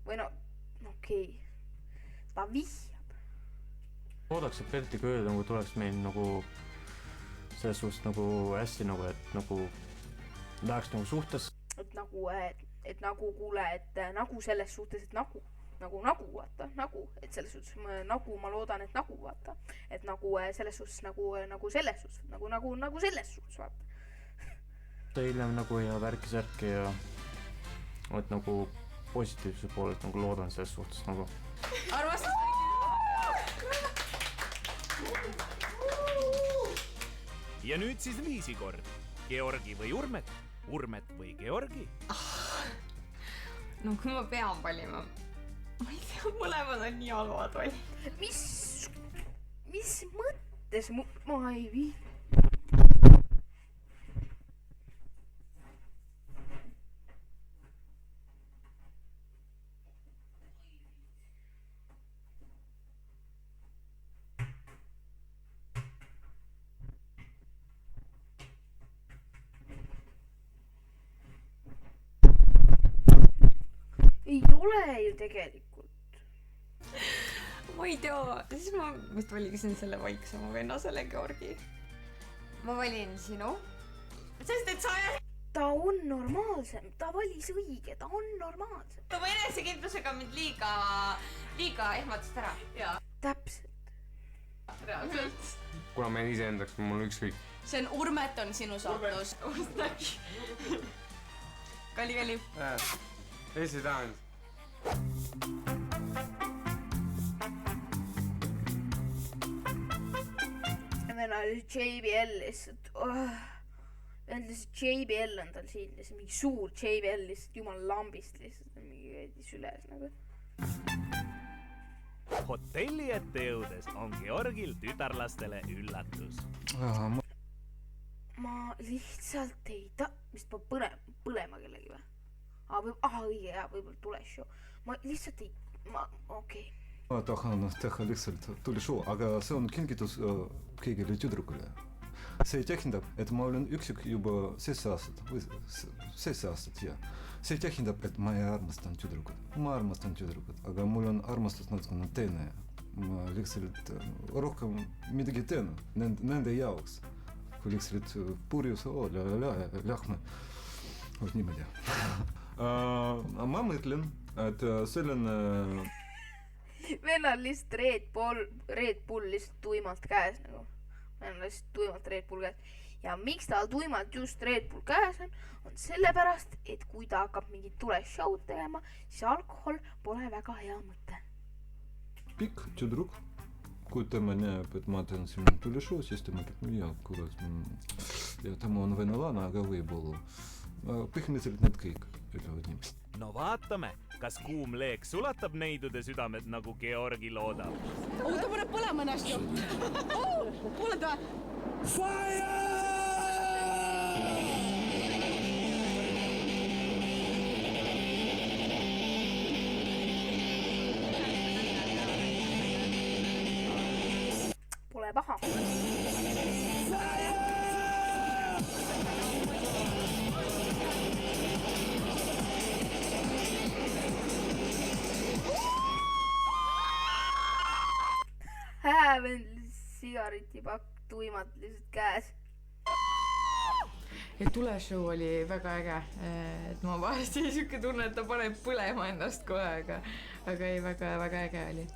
Või no, okei. Ta vihjab. Oodaks, et Bertiga öelda, nagu tuleks meil nagu selles suhtes nagu hästi nagu, et nagu läheks nagu suhtes. Et nagu kuule, et nagu selles suhtes, et nagu vaata, nagu, et selles suhtes nagu ma loodan, et nagu vaata, et nagu selles suhtes nagu selles suhtes, nagu selles suhtes vaata. Hiljem nagu ja värki-särki ja et nagu positiivse poolelt nagu loodan selles suhtes nagu. Arvastus! Ja nüüd siis Liisi kord. Georgi või Urmet? Urmet või Georgi? No kui ma pean valima. Ma ei tea, mõlemad on nii halvad või? Mis mõttes ma ei vii? Ei ole ju tegelikult. Ma ei tea, siis ma vist valisin selle vaiksema venna, selle Georgi. ma valin sinu. Sest et sa ta on normaalsem, ta valis õige, ta on normaalsem. Oma enesekindlusega mind liiga ehmatast ära. Jaa. Täpselt. Reaalselt. Kuna ma ise endaks, mul ükskõik. See on Urmet on sinu saatus. Kalli. Eesti tahand. Venna JBL lihtsalt. Lihtsalt JBL on tal siin lihtsalt mingi suur JBL lihtsalt jumal lambist lihtsalt mingi veidi süles nagu. Hotelli ette jõudes on Georgil tütarlastele üllatus. Ma lihtsalt ei vist ma põlema kellegi või? Õige hea, võib-olla tuleshow. Ma lihtsalt ei, okei. Ma tahan teha lihtsalt tuleshow, aga see on kingitus kõigile tüdrukule. See tähendab, et ma olen üksik juba 7 aastat, jah. See tähendab, et ma ei armastan tüdrukud. Ma armastan tüdrukud, aga mul on armastus natukene teine. Ma lihtsalt rohkem midagi teen nende jaoks. Kui lihtsalt purjus, lähme. Niimoodi. Ma mõtlen, et selline... Venna on lihtsalt Red Bull lihtsalt tuimalt käes nagu. Venna on lihtsalt tuimalt Red Bull käes. Ja miks tal tuimalt just Red Bull käes on sellepärast, et kui ta hakkab mingit tuleshowd tegema, siis alkohol pole väga hea mõte. Pikk tüdruk, kui tema näeb, et ma teen siin tuleshow, siis tema kurat, ja tema on venelane, aga võib-olla. Põhimõtteliselt need kõik ütlevad nii. No vaatame, kas kuum leek sulatab neidude südamed nagu Georgi loodab. Ta paneb põlema ennast ju. Kuuled või? Fire! Pole paha. Vend sigaritipakk tuimalt lihtsalt käes. Ja tuleshow oli väga äge, et ma vahest jäi siuke tunne, et ta paneb põlema ennast kohe, aga ei, väga äge oli.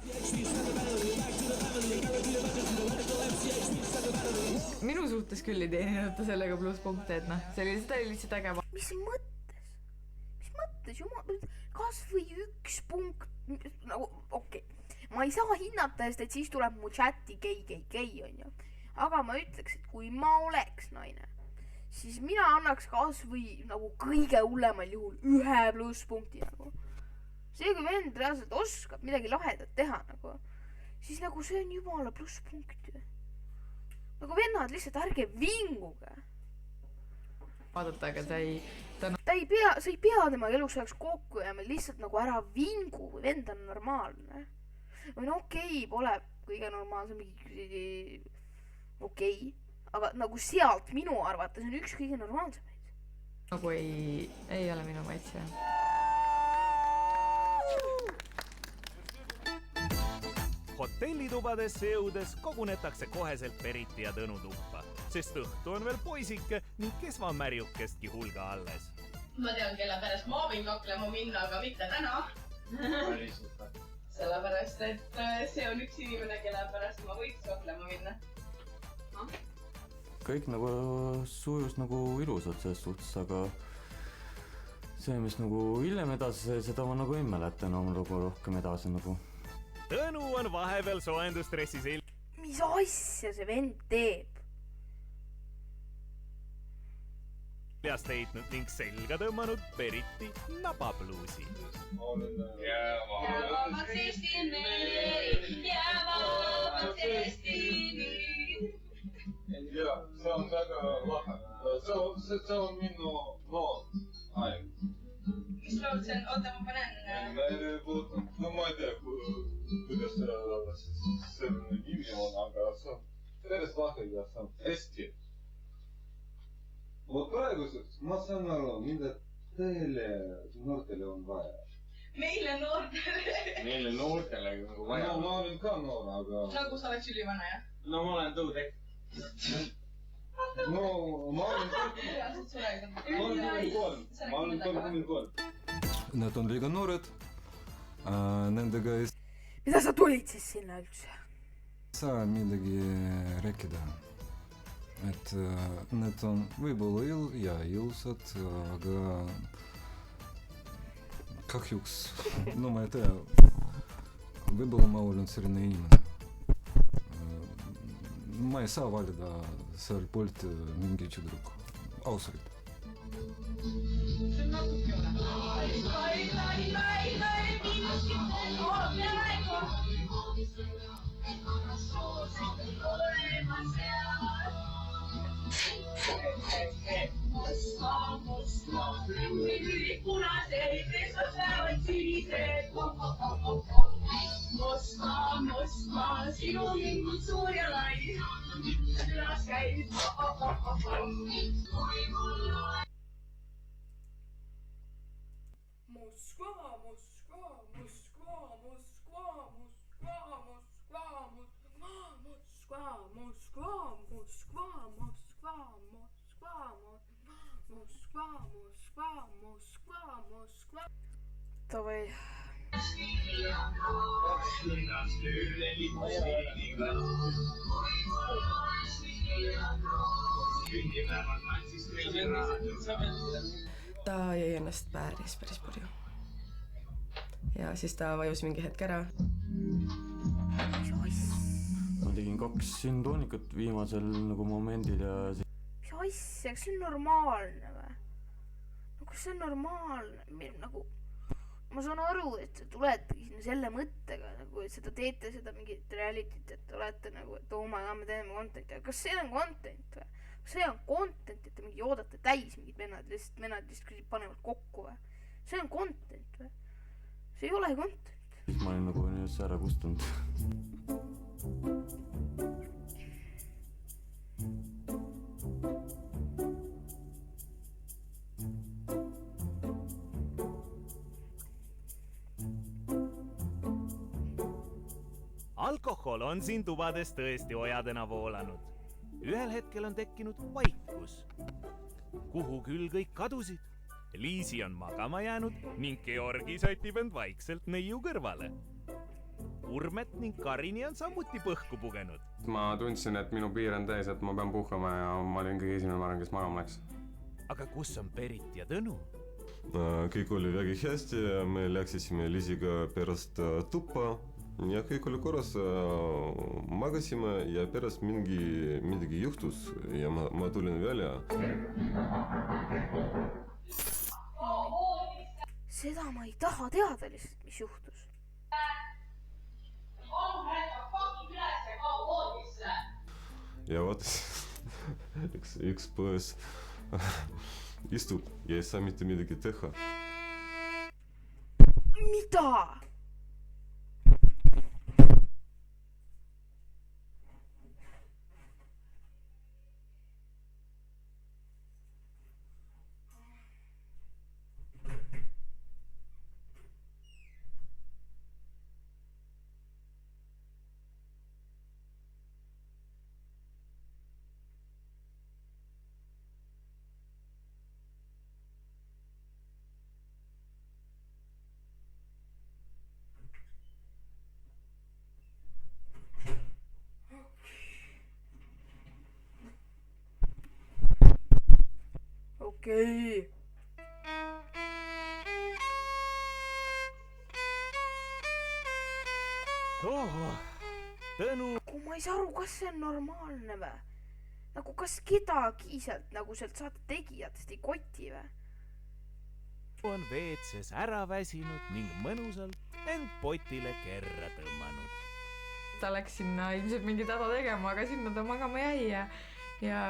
Minu suhtes küll ei teeninud ta sellega plusspunkte, et noh, seda oli lihtsalt äge. Mis mõttes, jumal, kas või 1 punkt, nagu okei. Ma ei saa hinnata, et siis tuleb mu chati gei, on ju. Aga ma ütleks, et kui ma oleks naine, siis mina annaks kas või nagu kõige hullemal juhul 1 plusspunkti nagu. See, kui vend reaalselt oskab midagi lahedat teha nagu, siis nagu see on jumala plusspunkt ju. Nagu vennad lihtsalt ärge vinguge. Vaadata, aga sa ei pea tema eluks ajaks kokku ja me lihtsalt nagu ära vingu, kui vend on normaalne. Või no okei, pole kõige normaalsem mingi okei, aga nagu sealt minu arvates on üks kõige normaalsemaid. Nagu ei ole minu maitse. Hotellitubadesse jõudes kogunetakse koheselt Periti ja Tõnu tuppa, sest õhtu on veel poisike ning kesvamärjukestki hulga alles. Ma tean, kelle pärast ma võin kaklema minna, aga mitte täna. Sellepärast, et see on üks inimene, kelle pärast ma võiks kaklema minna. Kõik nagu sujus nagu ilusad selles suhtes, aga see, mis nagu hiljem edasi, seda ma nagu ei mäleta enam nagu rohkem edasi nagu. Tõnu on vahepeal soendustressi Mis asja see vend teeb? Peast heitnud ning selga tõmmanud Periti napapluusi. Jäävamaks Eestini, jäävamaks Eestini. Ja, see on väga lahe. See on minu lood aeg. Mis lood see on? Oota, ma panen... No ma ei tea, kuidas selle nimi on, aga see on päris lahe ja see on hästi. Vot praeguseks ma saan aru, mida teile noortele on vaja. Meile noortele? Meile noortele nagu vaja. No ma olen ka noor, aga... Nagu sa oleks ülivana, jah? No ma olen tõutek. Aga no ma olen 33. Nad on liiga noored. Nendega ei Mida sa tulid siis sinna üldse? saa midagi rääkida. Et need on võib-olla ilusad, aga kahjuks, no ma ei tea, võib-olla ma olen selline inimene. Ma ei saa valida seal poolt mingi tüdruku, ausalt. Moskva, sinu hingud suur ja lai. Ülas käib. Moskva. Davai. Ta jäi ennast päris purju. Ja siis ta vajus mingi hetk ära. Ma tegin 2 süntoonikut viimasel nagu momendil ja Mis asja, kas see on normaalne või? No kas see on normaalne? Nagu, ma saan aru, et te tuletegi sinna selle mõttega, nagu, et seda teete seda mingit reality't, et olete nagu, et ma teeme content'i, aga kas see on content või? Kas see on content, et te mingi joodate täis mingid vennad lihtsalt panevad kokku või? See on content või? See ei ole content. Siis ma olin nagu nüüd ära kustunud. Alkohol on siin tubades tõesti ojadena voolanud. Ühel hetkel on tekkinud vaikus. Kuhu küll kõik kadusid? Liisi on magama jäänud ning Georgi sätib end vaikselt neiu kõrvale. Urmet ning Karini on samuti põhku pugenud. Ma tundsin, et minu piir on täis, et ma pean puhkama ja ma olin kõige esimene varem, kes magama läks. Aga kus on Berit ja Tõnu? Kõik oli väga hästi, me läksime Liisiga pärast tuppa ja kõik oli korras, magasime ja pärast midagi juhtus ja ma tulin välja. Seda ma ei taha teada lihtsalt, mis juhtus. Ja vaata, üks poes istub ja ei saa mitte midagi teha. Mida? Okei. Tõnu. Kui ma ei saa aru, kas see on normaalne või? Nagu kas kedagi sealt saate tegijatest ei koti või? On WC-s ära väsinud ning mõnusalt end potile kerra tõmmanud. Ta läks sinna ilmselt mingi tada tegema, aga sinna ta magama jäi ja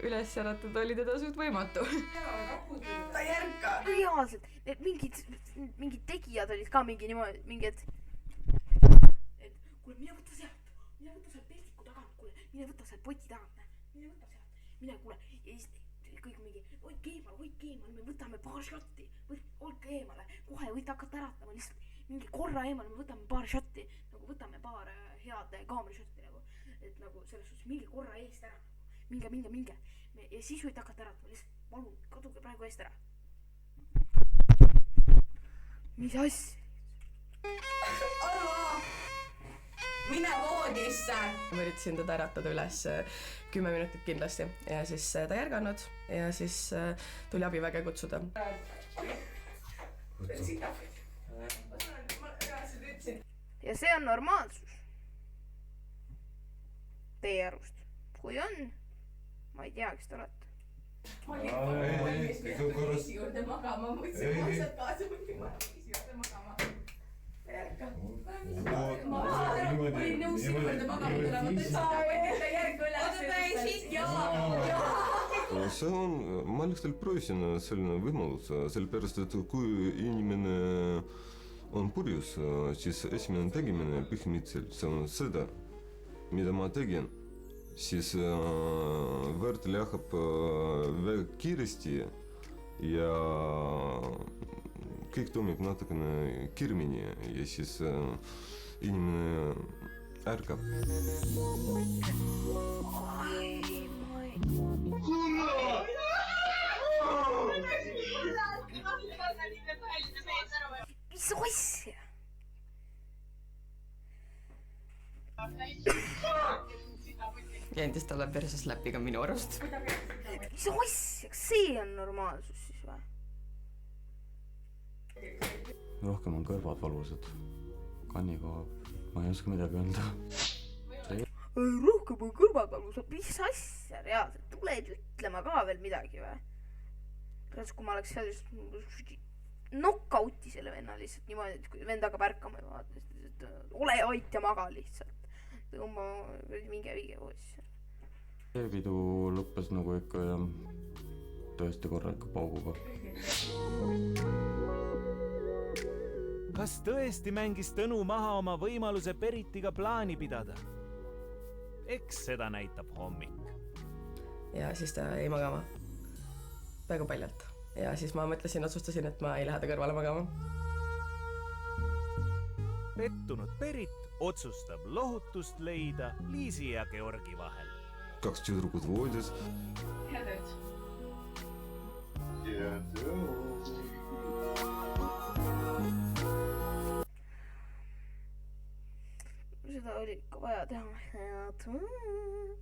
üles äratada oli teda suht võimatu. Ta ei ärka. Reaalselt, mingid tegijad olid ka mingi niimoodi, et kuule, mine võtta sealt peltiku tagant, kuule, mine võtta sealt poti tagant, mine võtta sealt, mine kuule, ja siis kõik mingi, hoidke eemale, me võtame paar šotti, hoidke eemale, kohe võite hakata äratama, lihtsalt mingi korra eemale, me võtame paar šotti, nagu võtame paar head kaamerašotti nagu, et nagu selles suhtes mingi korra eest ära, minge. ja siis võid hakata äratama, lihtsalt palun, kaduge praegu eest ära. Mis asja? Arvo! Mine voodisse! Ma üritasin teda äratada üles 10 minutit kindlasti ja siis ta ei ärganud ja siis tuli abiväge kutsuda. Ja see on normaalsus. Teie arust. Kui on, ma ei tea, kes te olete. Ma olin valmis viisi juurde magama, mõtlesin maksad kaasa, mõtlesin viisi juurde magama. Ma olin nõus sinu juurde magama tulema, ta võtta järgi üles. Ma lihtsalt proovisin selline võimalus, sellepärast, et kui inimene on purjus, siis esimene tegemine põhimõtteliselt see on seda, mida ma tegin, siis verd läheb väga kiiresti ja kõik toimub natukene kiiremini ja siis inimene ärkab. Mis asja? Ja endist talle perses läbi ka minu arust. Mis asja? Kas see on normaalsus siis või? Rohkem on kõrvad valusad. Kannikohab. Ma ei oska midagi öelda. Rohkem on kõrvad valusad. Mis asja reaalselt? Tuled ütlema ka veel midagi või? Reaalselt kui ma oleks seal just knockouti selle venna lihtsalt niimoodi, et kui vend hakkab ärkama ja vaata, ole ait ja maga lihtsalt. Tõmba minge viige voodisse. See pidu lõppes nagu ikka ja tõesti korraliku pauguga. Kas tõesti mängis Tõnu maha oma võimaluse Peritiga plaani pidada? Eks seda näitab hommik. Ja siis ta jäi magama. Väga paljalt. Ja siis ma otsustasin, et ma ei lähe ta kõrvale magama. Pettunud Perit otsustab lohutust leida Liisi ja Georgi vahel. 2 tüdrukut voodis. Hea tööd. Seda oli ikka vaja teha. Head tööd.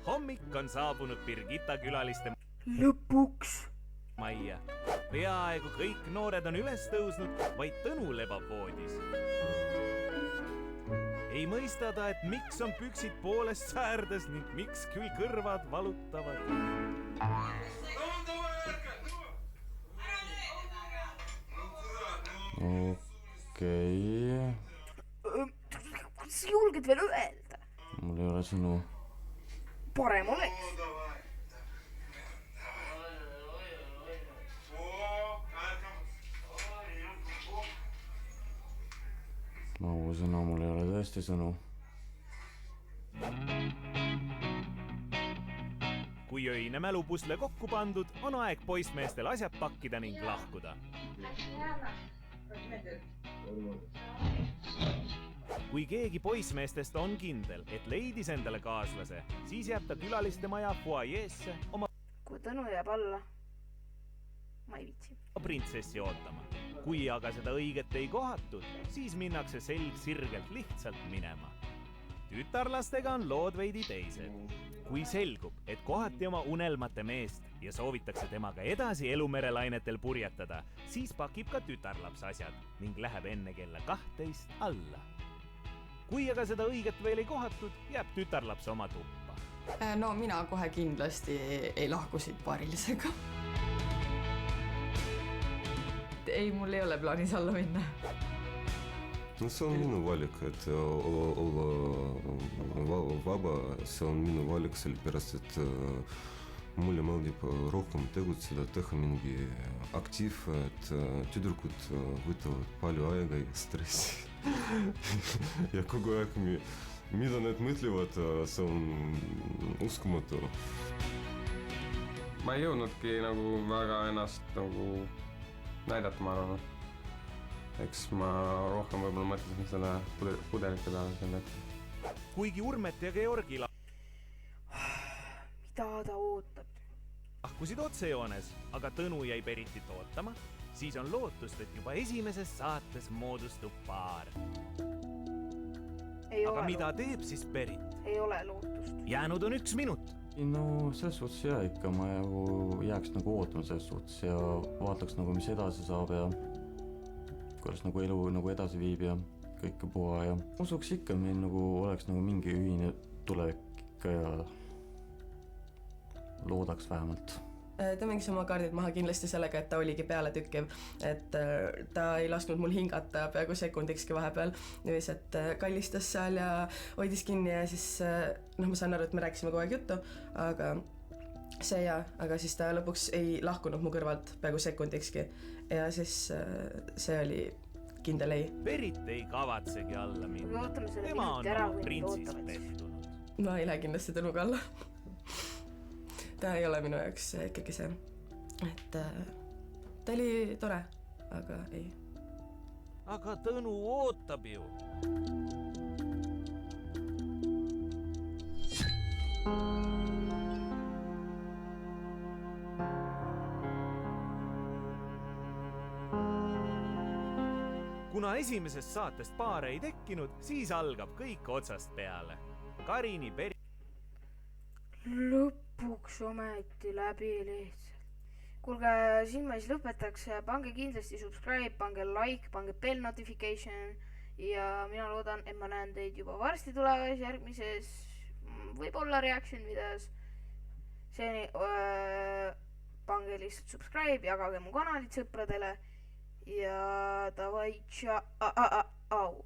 Hommik on saabunud Birgitta külaliste lõpuks majja. Peaaegu kõik noored on üles tõusnud, vaid Tõnu lebab voodis. Ei mõista ta, et miks on püksid poolest säärdes ning miks küll kõrvad valutavad. Okei. Kas sa julged veel öelda? Mul ei ole sõnu. Parem oleks. Sõna, mul ei ole tõesti sõnu. Kui öine mälupusle kokku pandud, on aeg poissmeestel asjad pakkida ning lahkuda. Kui keegi poissmeestest on kindel, et leidis endale kaaslase, siis jääb ta külaliste maja fuajeesse oma kui Tõnu jääb alla, ma ei viitsi. Printsessi ootama. Kui aga seda õiget ei kohatud, siis minnakse selg sirgelt lihtsalt minema. Tütarlastega on lood veidi teised. Kui selgub, et kohati oma unelmate meest ja soovitakse temaga edasi elumerelainetel purjetada, siis pakib ka tütarlaps asjad ning läheb enne kella 12 alla. Kui aga seda õiget veel ei kohatud, jääb tütarlaps oma tuppa. No mina kohe kindlasti ei lahku siit paarilisega. Ei, mul ei ole plaanis alla minna. No see on minu valik, et olla vaba, see on minu valik, sellepärast, et mulle meeldib rohkem tegutseda, teha mingi aktiiv, et tüdrukud võtavad palju aega ja stressi. Ja kogu aeg, mida need mõtlevad, see on uskumatu. Ma ei jõudnudki nagu väga ennast nagu näidata, ma arvan. eks ma rohkem võib-olla mõtlesin selle pudelite peale selle hetkel. kuigi Urmet ja Georgi mida ta ootab? lahkusid otsejoones, aga Tõnu jäi Beritit ootama, siis on lootust, et juba esimeses saates moodustub paar. Aga mida teeb siis Berit? Ei ole lootust. Jäänud on 1 minut. No selles suhtes jah, ikka ma jääks nagu ootama selles suhtes ja vaataks nagu, mis edasi saab ja kuidas nagu elu nagu edasi viib ja kõike puha ja usuks ikka, meil nagu oleks nagu mingi ühine tulevik ikka ja loodaks vähemalt. Ta mängis oma kaardid maha kindlasti sellega, et ta oligi pealetükkiv, et ta ei lasknud mul hingata peaaegu sekundikski vahepeal, lihtsalt kallistas seal ja hoidis kinni ja siis noh, ma saan aru, et me rääkisime kogu aeg juttu, aga see ja, aga siis ta lõpuks ei lahkunud mu kõrvalt peaaegu sekundikski ja siis see oli kindel ei. Berit ei kavatsegi alla minna. Tema on oma printsist pettunud. Ma ei lähe kindlasti Tõnuga alla. Ta ei ole minu jaoks ikkagi see, et ta oli tore, aga ei. Aga Tõnu ootab ju. Kuna esimesest saatest paare ei tekkinud, siis algab kõik otsast peale. Karini Lõpuks ometi läbi lihtsalt. Kuulge, siin ma siis lõpetaks. Pange kindlasti subscribe, pange like, pange bell notification ja mina loodan, et ma näen teid juba varsti tulevas järgmises võib-olla reaction videos. Seeni pange lihtsalt subscribe, jagage mu kanalit sõpradele ja davai, tšau.